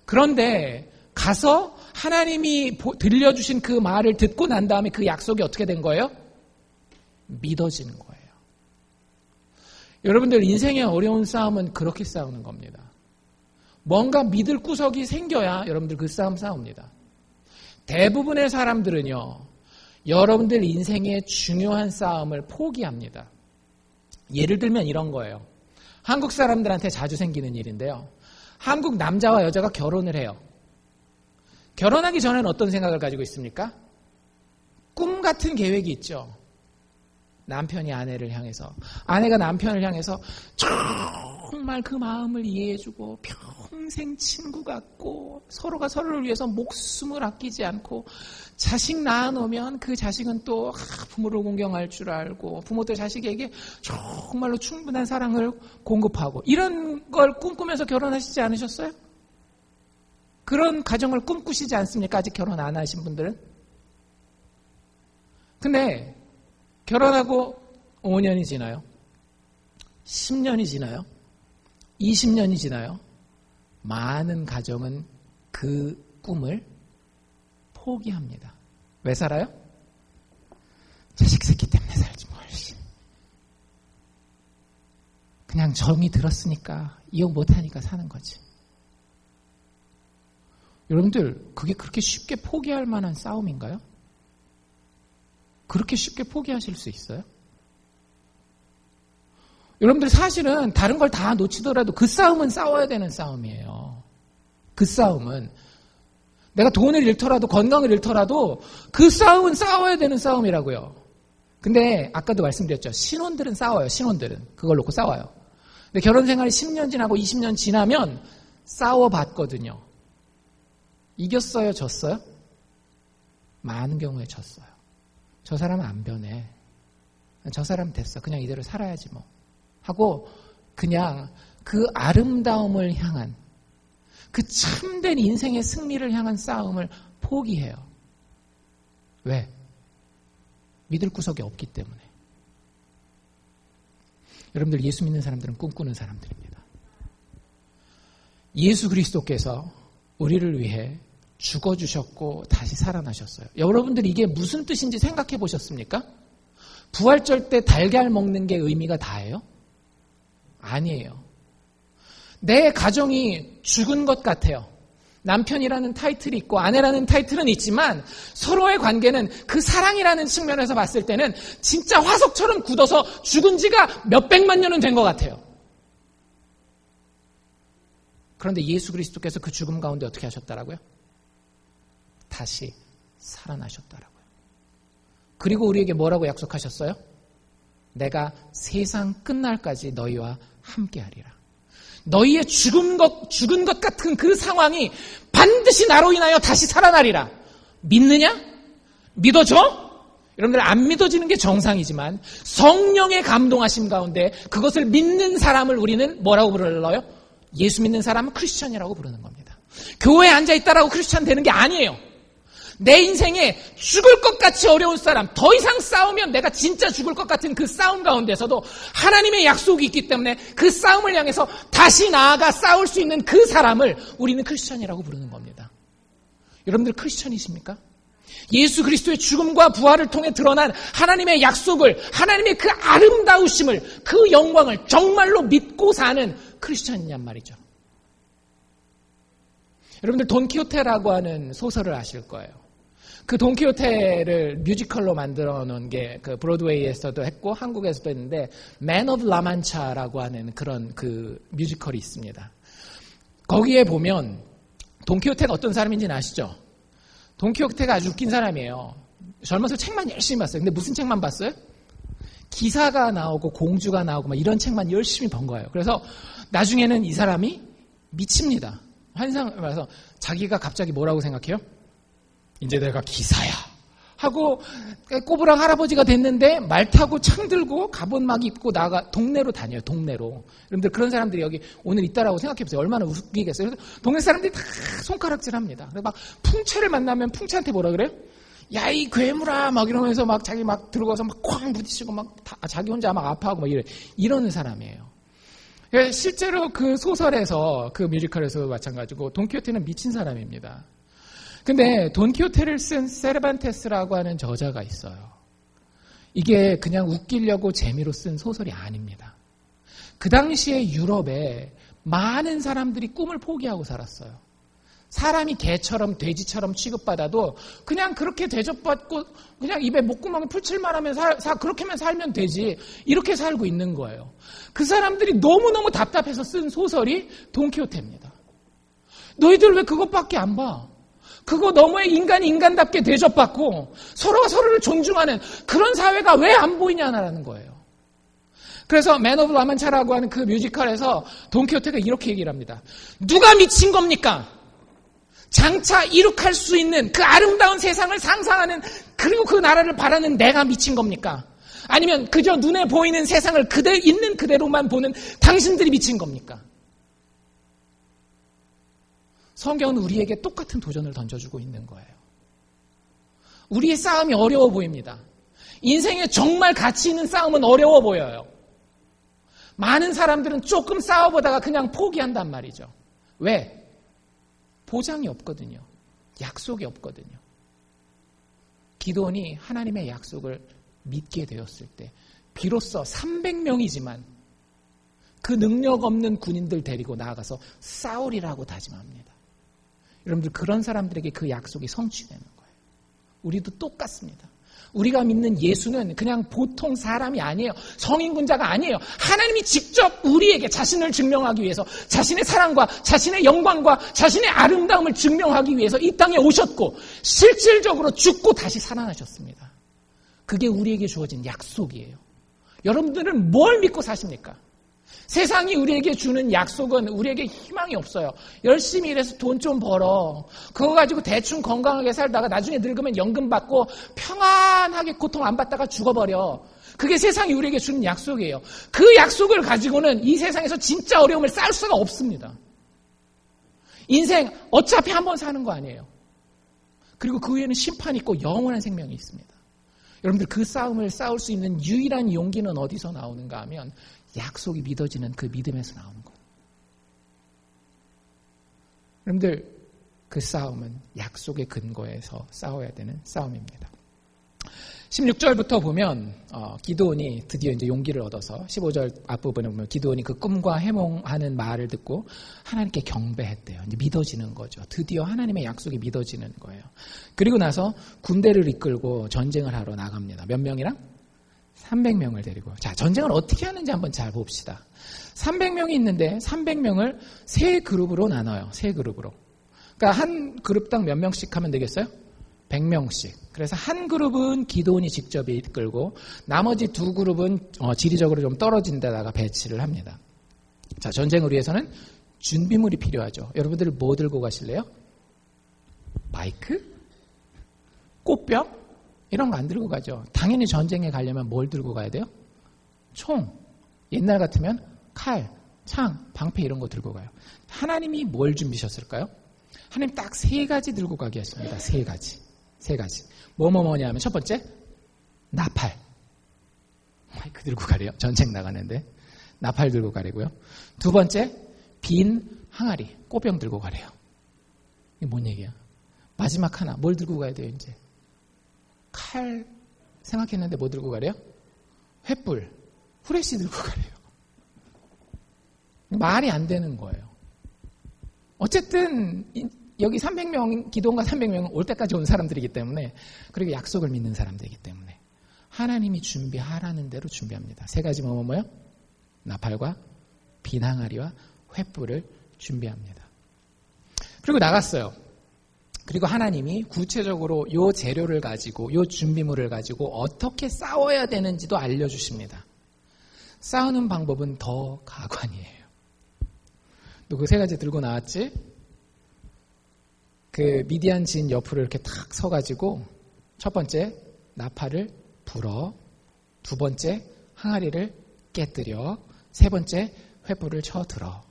그런데 가서 하나님이 들려주신 그 말을 듣고 난 다음에 그 약속이 어떻게 된 거예요? 믿어지는 거예요. 여러분들 인생의 어려운 싸움은 그렇게 싸우는 겁니다. 뭔가 믿을 구석이 생겨야 여러분들 그 싸움 싸웁니다. 대부분의 사람들은요, 여러분들 인생의 중요한 싸움을 포기합니다. 예를 들면 이런 거예요. 한국 사람들한테 자주 생기는 일인데요. 한국 남자와 여자가 결혼을 해요. 결혼하기 전에는 어떤 생각을 가지고 있습니까? 꿈 같은 계획이 있죠. 남편이 아내를 향해서, 아내가 남편을 향해서 정말 그 마음을 이해해주고 평생 친구 같고 서로가 서로를 위해서 목숨을 아끼지 않고 자식 낳아놓으면 그 자식은 또 부모를 공경할 줄 알고 부모들 자식에게 정말로 충분한 사랑을 공급하고 이런 걸 꿈꾸면서 결혼하시지 않으셨어요? 그런 가정을 꿈꾸시지 않습니까? 아직 결혼 안 하신 분들은? 근데 결혼하고 5년이 지나요? 10년이 지나요? 20년이 지나요? 많은 가정은 그 꿈을 포기합니다. 왜 살아요? 자식 새끼 때문에 살지 뭘. 그냥 정이 들었으니까 이용 못하니까 사는 거지. 여러분들 그게 그렇게 쉽게 포기할 만한 싸움인가요? 그렇게 쉽게 포기하실 수 있어요? 여러분들 사실은 다른 걸 다 놓치더라도 그 싸움은 싸워야 되는 싸움이에요. 그 싸움은 내가 돈을 잃더라도 건강을 잃더라도 그 싸움은 싸워야 되는 싸움이라고요. 근데 아까도 말씀드렸죠. 신혼들은 싸워요. 신혼들은. 그걸 놓고 싸워요. 근데 결혼 생활이 10년 지나고 20년 지나면 싸워봤거든요. 이겼어요? 졌어요? 많은 경우에 졌어요. 저 사람은 안 변해. 저 사람 됐어. 그냥 이대로 살아야지 뭐. 하고 그냥 그 아름다움을 향한 그 참된 인생의 승리를 향한 싸움을 포기해요. 왜? 믿을 구석이 없기 때문에. 여러분들 예수 믿는 사람들은 꿈꾸는 사람들입니다. 예수 그리스도께서 우리를 위해 죽어주셨고 다시 살아나셨어요. 여러분들 이게 무슨 뜻인지 생각해 보셨습니까? 부활절 때 달걀 먹는 게 의미가 다예요? 아니에요. 내 가정이 죽은 것 같아요. 남편이라는 타이틀이 있고 아내라는 타이틀은 있지만 서로의 관계는 그 사랑이라는 측면에서 봤을 때는 진짜 화석처럼 굳어서 죽은 지가 몇백만 년은 된 것 같아요. 그런데 예수 그리스도께서 그 죽음 가운데 어떻게 하셨다라고요? 다시 살아나셨다라고요. 그리고 우리에게 뭐라고 약속하셨어요? 내가 세상 끝날까지 너희와 함께하리라. 너희의 죽은 것 같은 그 상황이 반드시 나로 인하여 다시 살아나리라. 믿느냐? 믿어져? 여러분들 안 믿어지는 게 정상이지만 성령의 감동하심 가운데 그것을 믿는 사람을 우리는 뭐라고 불러요? 예수 믿는 사람은 크리스찬이라고 부르는 겁니다. 교회에 앉아있다라고 크리스찬 되는 게 아니에요. 내 인생에 죽을 것 같이 어려운 사람, 더 이상 싸우면 내가 진짜 죽을 것 같은 그 싸움 가운데서도 하나님의 약속이 있기 때문에 그 싸움을 향해서 다시 나아가 싸울 수 있는 그 사람을 우리는 크리스찬이라고 부르는 겁니다. 여러분들 크리스찬이십니까? 예수 그리스도의 죽음과 부활을 통해 드러난 하나님의 약속을, 하나님의 그 아름다우심을, 그 영광을 정말로 믿고 사는 크리스찬이냔 말이죠. 여러분들 돈키호테라고 하는 소설을 아실 거예요. 그 돈키호테를 뮤지컬로 만들어 놓은 게 그 브로드웨이에서도 했고 한국에서도 했는데 Man of La Mancha라고 하는 그런 그 뮤지컬이 있습니다. 거기에 보면 돈키호테가 어떤 사람인지는 아시죠? 돈키호테가 아주 웃긴 사람이에요. 젊어서 책만 열심히 봤어요. 근데 무슨 책만 봤어요? 기사가 나오고 공주가 나오고 막 이런 책만 열심히 본 거예요. 그래서 나중에는 이 사람이 미칩니다. 환상을 봐서 자기가 갑자기 뭐라고 생각해요? 이제 내가 기사야 하고 꼬부랑 할아버지가 됐는데 말 타고 창 들고 갑옷 막 입고 나가 동네로 다녀요. 동네로. 여러분들 그런 사람들이 여기 오늘 있다라고 생각해보세요. 얼마나 웃기겠어요. 그래서 동네 사람들이 다 손가락질합니다. 그래서 막 풍채를 만나면 풍채한테 뭐라 그래요? 야, 이 괴물아 막 이러면서 막 자기 막 들어가서 막 쾅 부딪히고 막 자기 혼자 막 아파하고 막 이러는 사람이에요. 실제로 그 소설에서 그 뮤지컬에서 마찬가지고 돈키호테는 미친 사람입니다. 근데 돈키호테를 쓴 세르반테스라고 하는 저자가 있어요. 이게 그냥 웃기려고 재미로 쓴 소설이 아닙니다. 그 당시에 유럽에 많은 사람들이 꿈을 포기하고 살았어요. 사람이 개처럼 돼지처럼 취급받아도 그냥 그렇게 대접받고 그냥 입에 목구멍에 풀칠만 하면 그렇게만 살면 되지, 이렇게 살고 있는 거예요. 그 사람들이 너무너무 답답해서 쓴 소설이 돈키호테입니다. 너희들 왜 그것밖에 안 봐? 그거 너머에 인간이 인간답게 대접받고 서로가 서로를 존중하는 그런 사회가 왜 안 보이냐라는 거예요. 그래서 맨 오브 라만차라고 하는 그 뮤지컬에서 돈키호테가 이렇게 얘기를 합니다. 누가 미친 겁니까? 장차 이룩할 수 있는 그 아름다운 세상을 상상하는, 그리고 그 나라를 바라는 내가 미친 겁니까? 아니면 그저 눈에 보이는 세상을 있는 그대로만 보는 당신들이 미친 겁니까? 성경은 우리에게 똑같은 도전을 던져주고 있는 거예요. 우리의 싸움이 어려워 보입니다. 인생에 정말 가치 있는 싸움은 어려워 보여요. 많은 사람들은 조금 싸워보다가 그냥 포기한단 말이죠. 왜? 보장이 없거든요. 약속이 없거든요. 기드온이 하나님의 약속을 믿게 되었을 때 비로소 300명이지만 그 능력 없는 군인들 데리고 나아가서 싸우리라고 다짐합니다. 여러분들, 그런 사람들에게 그 약속이 성취되는 거예요. 우리도 똑같습니다. 우리가 믿는 예수는 그냥 보통 사람이 아니에요. 성인군자가 아니에요. 하나님이 직접 우리에게 자신을 증명하기 위해서, 자신의 사랑과 자신의 영광과 자신의 아름다움을 증명하기 위해서 이 땅에 오셨고 실질적으로 죽고 다시 살아나셨습니다. 그게 우리에게 주어진 약속이에요. 여러분들은 뭘 믿고 사십니까? 세상이 우리에게 주는 약속은 우리에게 희망이 없어요. 열심히 일해서 돈 좀 벌어. 그거 가지고 대충 건강하게 살다가 나중에 늙으면 연금 받고 평안하게 고통 안 받다가 죽어버려. 그게 세상이 우리에게 주는 약속이에요. 그 약속을 가지고는 이 세상에서 진짜 어려움을 쌓을 수가 없습니다. 인생 어차피 한 번 사는 거 아니에요. 그리고 그 위에는 심판이 있고 영원한 생명이 있습니다. 여러분들, 그 싸움을 싸울 수 있는 유일한 용기는 어디서 나오는가 하면 약속이 믿어지는 그 믿음에서 나오는 거예요. 여러분들, 그 싸움은 약속의 근거에서 싸워야 되는 싸움입니다. 16절부터 보면 기드온이 드디어 이제 용기를 얻어서 15절 앞부분에 보면 기드온이 그 꿈과 해몽하는 말을 듣고 하나님께 경배했대요. 이제 믿어지는 거죠. 드디어 하나님의 약속이 믿어지는 거예요. 그리고 나서 군대를 이끌고 전쟁을 하러 나갑니다. 몇 명이랑? 300명을 데리고. 자, 전쟁을 어떻게 하는지 한번 잘 봅시다. 300명이 있는데 300명을 세 그룹으로 나눠요. 세 그룹으로. 그러니까 한 그룹당 몇 명씩 하면 되겠어요? 100명씩. 그래서 한 그룹은 기드온이 직접 이끌고 나머지 두 그룹은 지리적으로 좀 떨어진 데다가 배치를 합니다. 자, 전쟁을 위해서는 준비물이 필요하죠. 여러분들 뭐 들고 가실래요? 마이크? 꽃병? 이런 거 안 들고 가죠. 당연히 전쟁에 가려면 뭘 들고 가야 돼요? 총. 옛날 같으면 칼, 창, 방패 이런 거 들고 가요. 하나님이 뭘 준비하셨을까요? 하나님 딱 세 가지 들고 가게 했습니다. 세 가지. 뭐냐면 첫 번째, 나팔. 마이크 들고 가래요. 전쟁 나가는데. 나팔 들고 가래고요. 두 번째, 빈 항아리. 꽃병 들고 가래요. 이게 뭔 얘기야? 마지막 하나, 뭘 들고 가야 돼요, 이제? 칼 생각했는데 뭐 들고 가래요? 횃불, 후레쉬 들고 가래요. 말이 안 되는 거예요. 어쨌든 여기 300명, 기드온과 300명은 올 때까지 온 사람들이기 때문에, 그리고 약속을 믿는 사람들이기 때문에 하나님이 준비하라는 대로 준비합니다. 세 가지 뭐요? 나팔과 빈 항아리와 횃불을 준비합니다. 그리고 나갔어요. 그리고 하나님이 구체적으로 요 재료를 가지고, 요 준비물을 가지고 어떻게 싸워야 되는지도 알려주십니다. 싸우는 방법은 더 가관이에요. 너 그 세 가지 들고 나왔지? 그 미디안 진 옆으로 이렇게 탁 서가지고 첫 번째 나팔을 불어, 두 번째 항아리를 깨뜨려, 세 번째 횃불을 쳐들어.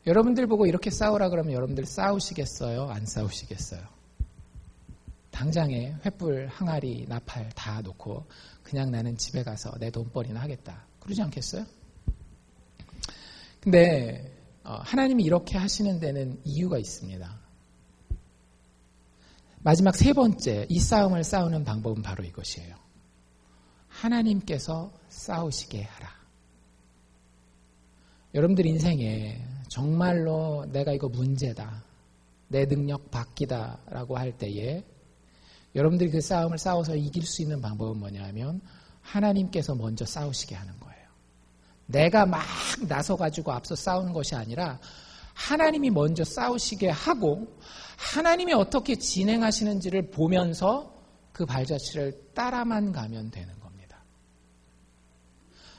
여러분들 보고 이렇게 싸우라 그러면 여러분들 싸우시겠어요? 안 싸우시겠어요? 당장에 횃불, 항아리, 나팔 다 놓고 그냥 나는 집에 가서 내 돈벌이나 하겠다. 그러지 않겠어요? 근데 하나님이 이렇게 하시는 데는 이유가 있습니다. 마지막 세 번째, 이 싸움을 싸우는 방법은 바로 이것이에요. 하나님께서 싸우시게 하라. 여러분들 인생에 정말로 내가 이거 문제다, 내 능력 밖이다라고 할 때에 여러분들이 그 싸움을 싸워서 이길 수 있는 방법은 뭐냐면 하나님께서 먼저 싸우시게 하는 거예요. 내가 막 나서가지고 앞서 싸우는 것이 아니라 하나님이 먼저 싸우시게 하고 하나님이 어떻게 진행하시는지를 보면서 그 발자취를 따라만 가면 되는 겁니다.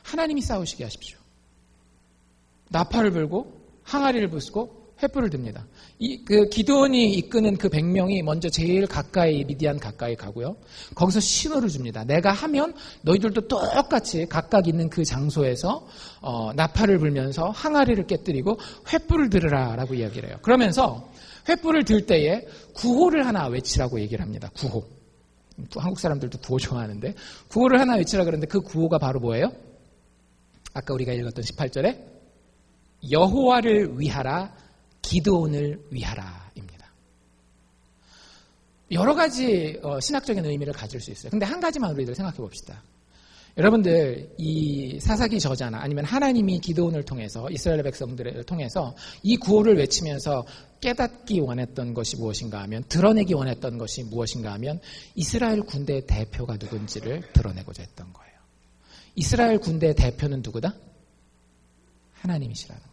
하나님이 싸우시게 하십시오. 나팔을 불고 항아리를 부수고 횃불을 듭니다. 기드온이 이끄는 그 100명이 먼저 제일 가까이 미디안 가까이 가고요. 거기서 신호를 줍니다. 내가 하면 너희들도 똑같이 각각 있는 그 장소에서 나팔을 불면서 항아리를 깨뜨리고 횃불을 들으라라고 이야기를 해요. 그러면서 횃불을 들 때에 구호를 하나 외치라고 얘기를 합니다. 구호. 한국 사람들도 구호 좋아하는데 구호를 하나 외치라 그러는데 그 구호가 바로 뭐예요? 아까 우리가 읽었던 18절에 여호와를 위하라, 기드온을 위하라입니다. 여러 가지 신학적인 의미를 가질 수 있어요. 근데 한 가지만 우리들 생각해 봅시다. 여러분들 이 사사기 저자나 아니면 하나님이 기드온을 통해서 이스라엘 백성들을 통해서 이 구호를 외치면서 깨닫기 원했던 것이 무엇인가 하면, 드러내기 원했던 것이 무엇인가 하면 이스라엘 군대의 대표가 누군지를 드러내고자 했던 거예요. 이스라엘 군대의 대표는 누구다? 하나님이시라는 거예요.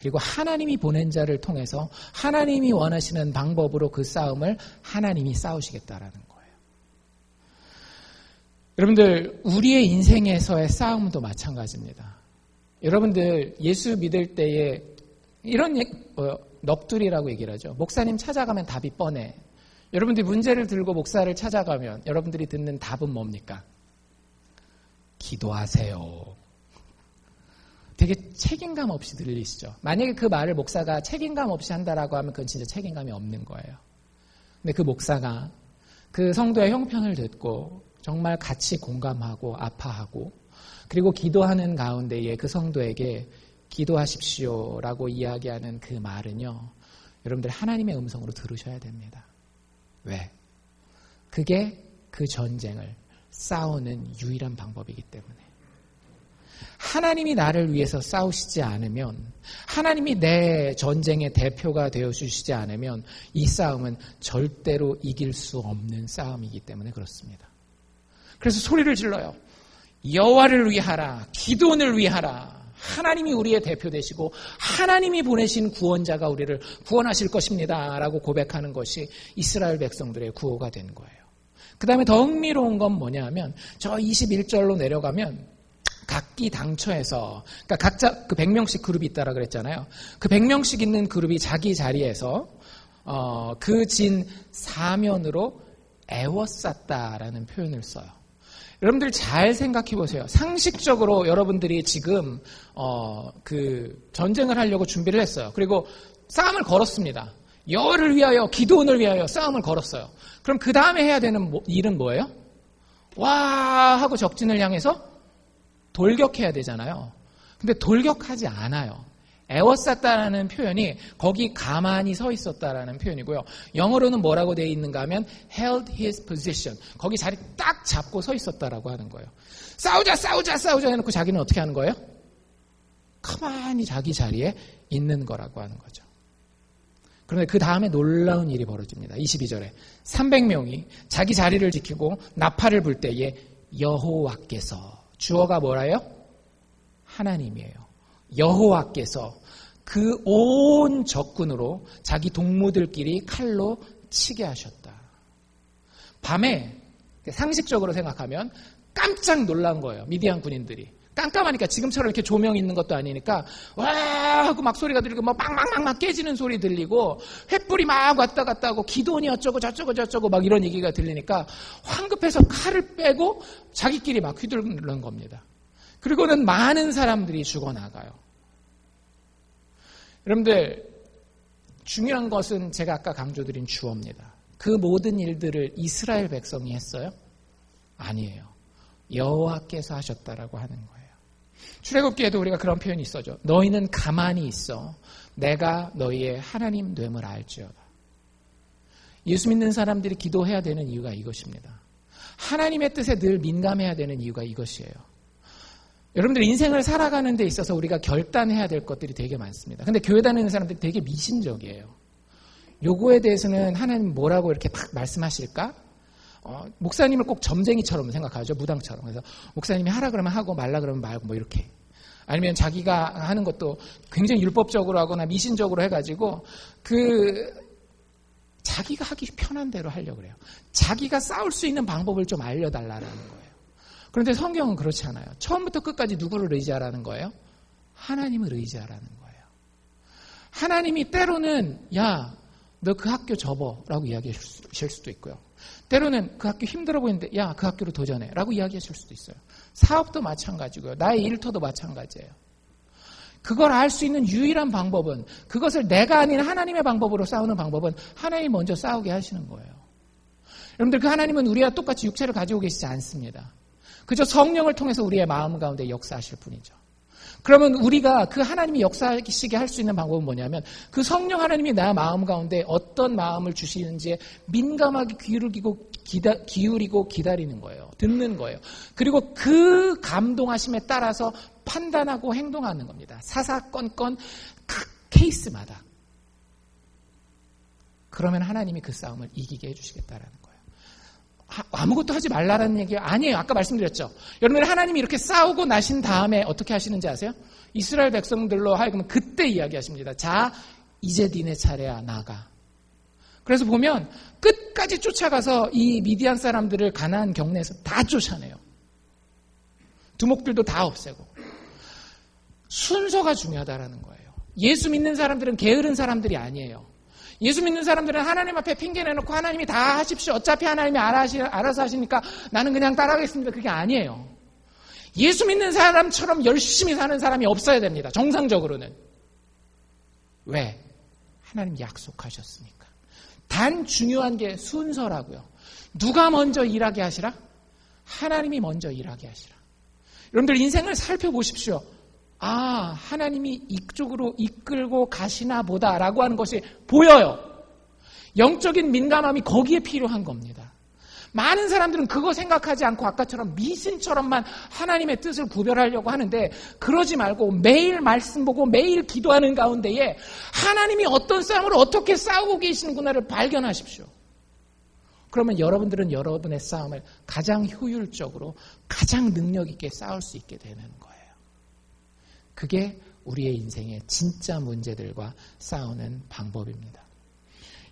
그리고 하나님이 보낸 자를 통해서 하나님이 원하시는 방법으로 그 싸움을 하나님이 싸우시겠다라는 거예요. 여러분들 우리의 인생에서의 싸움도 마찬가지입니다. 여러분들 예수 믿을 때에 이런 넋두리라고 얘기를 하죠. 목사님 찾아가면 답이 뻔해. 여러분들이 문제를 들고 목사를 찾아가면 여러분들이 듣는 답은 뭡니까? 기도하세요. 되게 책임감 없이 들리시죠? 만약에 그 말을 목사가 책임감 없이 한다라고 하면 그건 진짜 책임감이 없는 거예요. 근데 그 목사가 그 성도의 형편을 듣고 정말 같이 공감하고 아파하고 그리고 기도하는 가운데에 그 성도에게 기도하십시오라고 이야기하는 그 말은요, 여러분들 하나님의 음성으로 들으셔야 됩니다. 왜? 그게 그 전쟁을 싸우는 유일한 방법이기 때문에. 하나님이 나를 위해서 싸우시지 않으면, 하나님이 내 전쟁의 대표가 되어주시지 않으면 이 싸움은 절대로 이길 수 없는 싸움이기 때문에 그렇습니다. 그래서 소리를 질러요. 여호와를 위하라, 기드온을 위하라. 하나님이 우리의 대표 되시고 하나님이 보내신 구원자가 우리를 구원하실 것입니다 라고 고백하는 것이 이스라엘 백성들의 구호가 된 거예요. 그 다음에 더 흥미로운 건 뭐냐 하면 저 21절로 내려가면 각기 당처에서, 그러니까 각자 그 100명씩 그룹이 있다라 그랬잖아요. 그 100명씩 있는 그룹이 자기 자리에서 그 진 사면으로 애워쌌다라는 표현을 써요. 여러분들 잘 생각해 보세요. 상식적으로 여러분들이 지금 그 전쟁을 하려고 준비를 했어요. 그리고 싸움을 걸었습니다. 여호와를 위하여, 기드온을 위하여 싸움을 걸었어요. 그럼 그 다음에 해야 되는 일은 뭐예요? 와 하고 적진을 향해서 돌격해야 되잖아요. 근데 돌격하지 않아요. 애워쌌다라는 표현이 거기 가만히 서 있었다라는 표현이고요. 영어로는 뭐라고 되어 있는가 하면 held his position. 거기 자리 딱 잡고 서 있었다라고 하는 거예요. 싸우자 해놓고 자기는 어떻게 하는 거예요? 가만히 자기 자리에 있는 거라고 하는 거죠. 그런데 그 다음에 놀라운 일이 벌어집니다. 22절에 300명이 자기 자리를 지키고 나팔을 불 때에 여호와께서, 주어가 뭐라요? 하나님이에요. 여호와께서 그 온 적군으로 자기 동무들끼리 칼로 치게 하셨다. 밤에 상식적으로 생각하면 깜짝 놀란 거예요. 미디안 군인들이. 깜깜하니까 지금처럼 이렇게 조명이 있는 것도 아니니까 와 하고 막 소리가 들리고 막 빵빵빵 깨지는 소리 들리고 횃불이 막 왔다 갔다 하고 기드온이 어쩌고 저쩌고 막 이런 얘기가 들리니까 황급해서 칼을 빼고 자기끼리 막 휘두르는 겁니다. 그리고는 많은 사람들이 죽어나가요. 여러분들 중요한 것은 제가 아까 강조드린 주어입니다. 그 모든 일들을 이스라엘 백성이 했어요? 아니에요. 여호와께서 하셨다라고 하는 거예요. 출애굽기에도 우리가 그런 표현이 있어죠. 너희는 가만히 있어. 내가 너희의 하나님 됨을 알지어다. 예수 믿는 사람들이 기도해야 되는 이유가 이것입니다. 하나님의 뜻에 늘 민감해야 되는 이유가 이것이에요. 여러분들 인생을 살아가는 데 있어서 우리가 결단해야 될 것들이 되게 많습니다. 근데 교회 다니는 사람들이 되게 미신적이에요. 요거에 대해서는 하나님 뭐라고 이렇게 막 말씀하실까? 목사님을 꼭 점쟁이처럼 생각하죠. 무당처럼. 그래서 목사님이 하라 그러면 하고 말라 그러면 말고 뭐 이렇게. 아니면 자기가 하는 것도 굉장히 율법적으로 하거나 미신적으로 해가지고 자기가 하기 편한 대로 하려고 그래요. 자기가 싸울 수 있는 방법을 좀 알려달라는 거예요. 그런데 성경은 그렇지 않아요. 처음부터 끝까지 누구를 의지하라는 거예요? 하나님을 의지하라는 거예요. 하나님이 때로는 야, 너 그 학교 접어라고 이야기하실 수도 있고요. 때로는 그 학교 힘들어 보이는데 야, 그 학교로 도전해 라고 이야기하실 수도 있어요. 사업도 마찬가지고요. 나의 일터도 마찬가지예요. 그걸 알 수 있는 유일한 방법은, 그것을 내가 아닌 하나님의 방법으로 싸우는 방법은 하나님이 먼저 싸우게 하시는 거예요. 여러분들, 그 하나님은 우리와 똑같이 육체를 가지고 계시지 않습니다. 그저 성령을 통해서 우리의 마음 가운데 역사하실 뿐이죠. 그러면 우리가 그 하나님이 역사하시게 할 수 있는 방법은 뭐냐면, 그 성령 하나님이 나 마음 가운데 어떤 마음을 주시는지에 민감하게 기울이고 기다리는 거예요. 듣는 거예요. 그리고 그 감동하심에 따라서 판단하고 행동하는 겁니다. 사사건건 각 케이스마다. 그러면 하나님이 그 싸움을 이기게 해주시겠다라는 거예요. 아무것도 하지 말라라는 얘기 아니에요. 아까 말씀드렸죠. 여러분, 하나님이 이렇게 싸우고 나신 다음에 어떻게 하시는지 아세요? 이스라엘 백성들로 하여금 그때 이야기하십니다. 자, 이제 니네 차례야, 나가. 그래서 보면 끝까지 쫓아가서 이 미디안 사람들을 가나안 경내에서 다 쫓아내요. 두목들도 다 없애고. 순서가 중요하다라는 거예요. 예수 믿는 사람들은 게으른 사람들이 아니에요. 예수 믿는 사람들은 하나님 앞에 핑계 내놓고 하나님이 다 하십시오. 어차피 하나님이 알아서 하시니까 나는 그냥 따라가겠습니다. 그게 아니에요. 예수 믿는 사람처럼 열심히 사는 사람이 없어야 됩니다. 정상적으로는. 왜? 하나님 약속하셨으니까. 단 중요한 게 순서라고요. 누가 먼저 일하게 하시라? 하나님이 먼저 일하게 하시라. 여러분들 인생을 살펴보십시오. 아, 하나님이 이쪽으로 이끌고 가시나 보다라고 하는 것이 보여요. 영적인 민감함이 거기에 필요한 겁니다. 많은 사람들은 그거 생각하지 않고 아까처럼 미신처럼만 하나님의 뜻을 구별하려고 하는데, 그러지 말고 매일 말씀 보고 매일 기도하는 가운데에 하나님이 어떤 싸움을 어떻게 싸우고 계시는구나를 발견하십시오. 그러면 여러분들은 여러분의 싸움을 가장 효율적으로, 가장 능력 있게 싸울 수 있게 되는 거예요. 그게 우리의 인생의 진짜 문제들과 싸우는 방법입니다.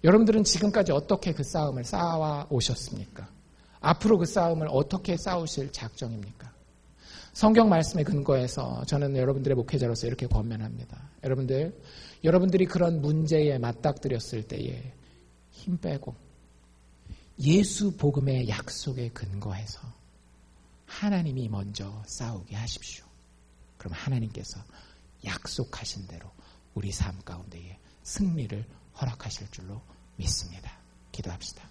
여러분들은 지금까지 어떻게 그 싸움을 싸워 오셨습니까? 앞으로 그 싸움을 어떻게 싸우실 작정입니까? 성경 말씀에 근거해서 저는 여러분들의 목회자로서 이렇게 권면합니다. 여러분들이 그런 문제에 맞닥뜨렸을 때에 힘 빼고 예수 복음의 약속에 근거해서 하나님이 먼저 싸우게 하십시오. 그럼 하나님께서 약속하신 대로 우리 삶 가운데에 승리를 허락하실 줄로 믿습니다. 기도합시다.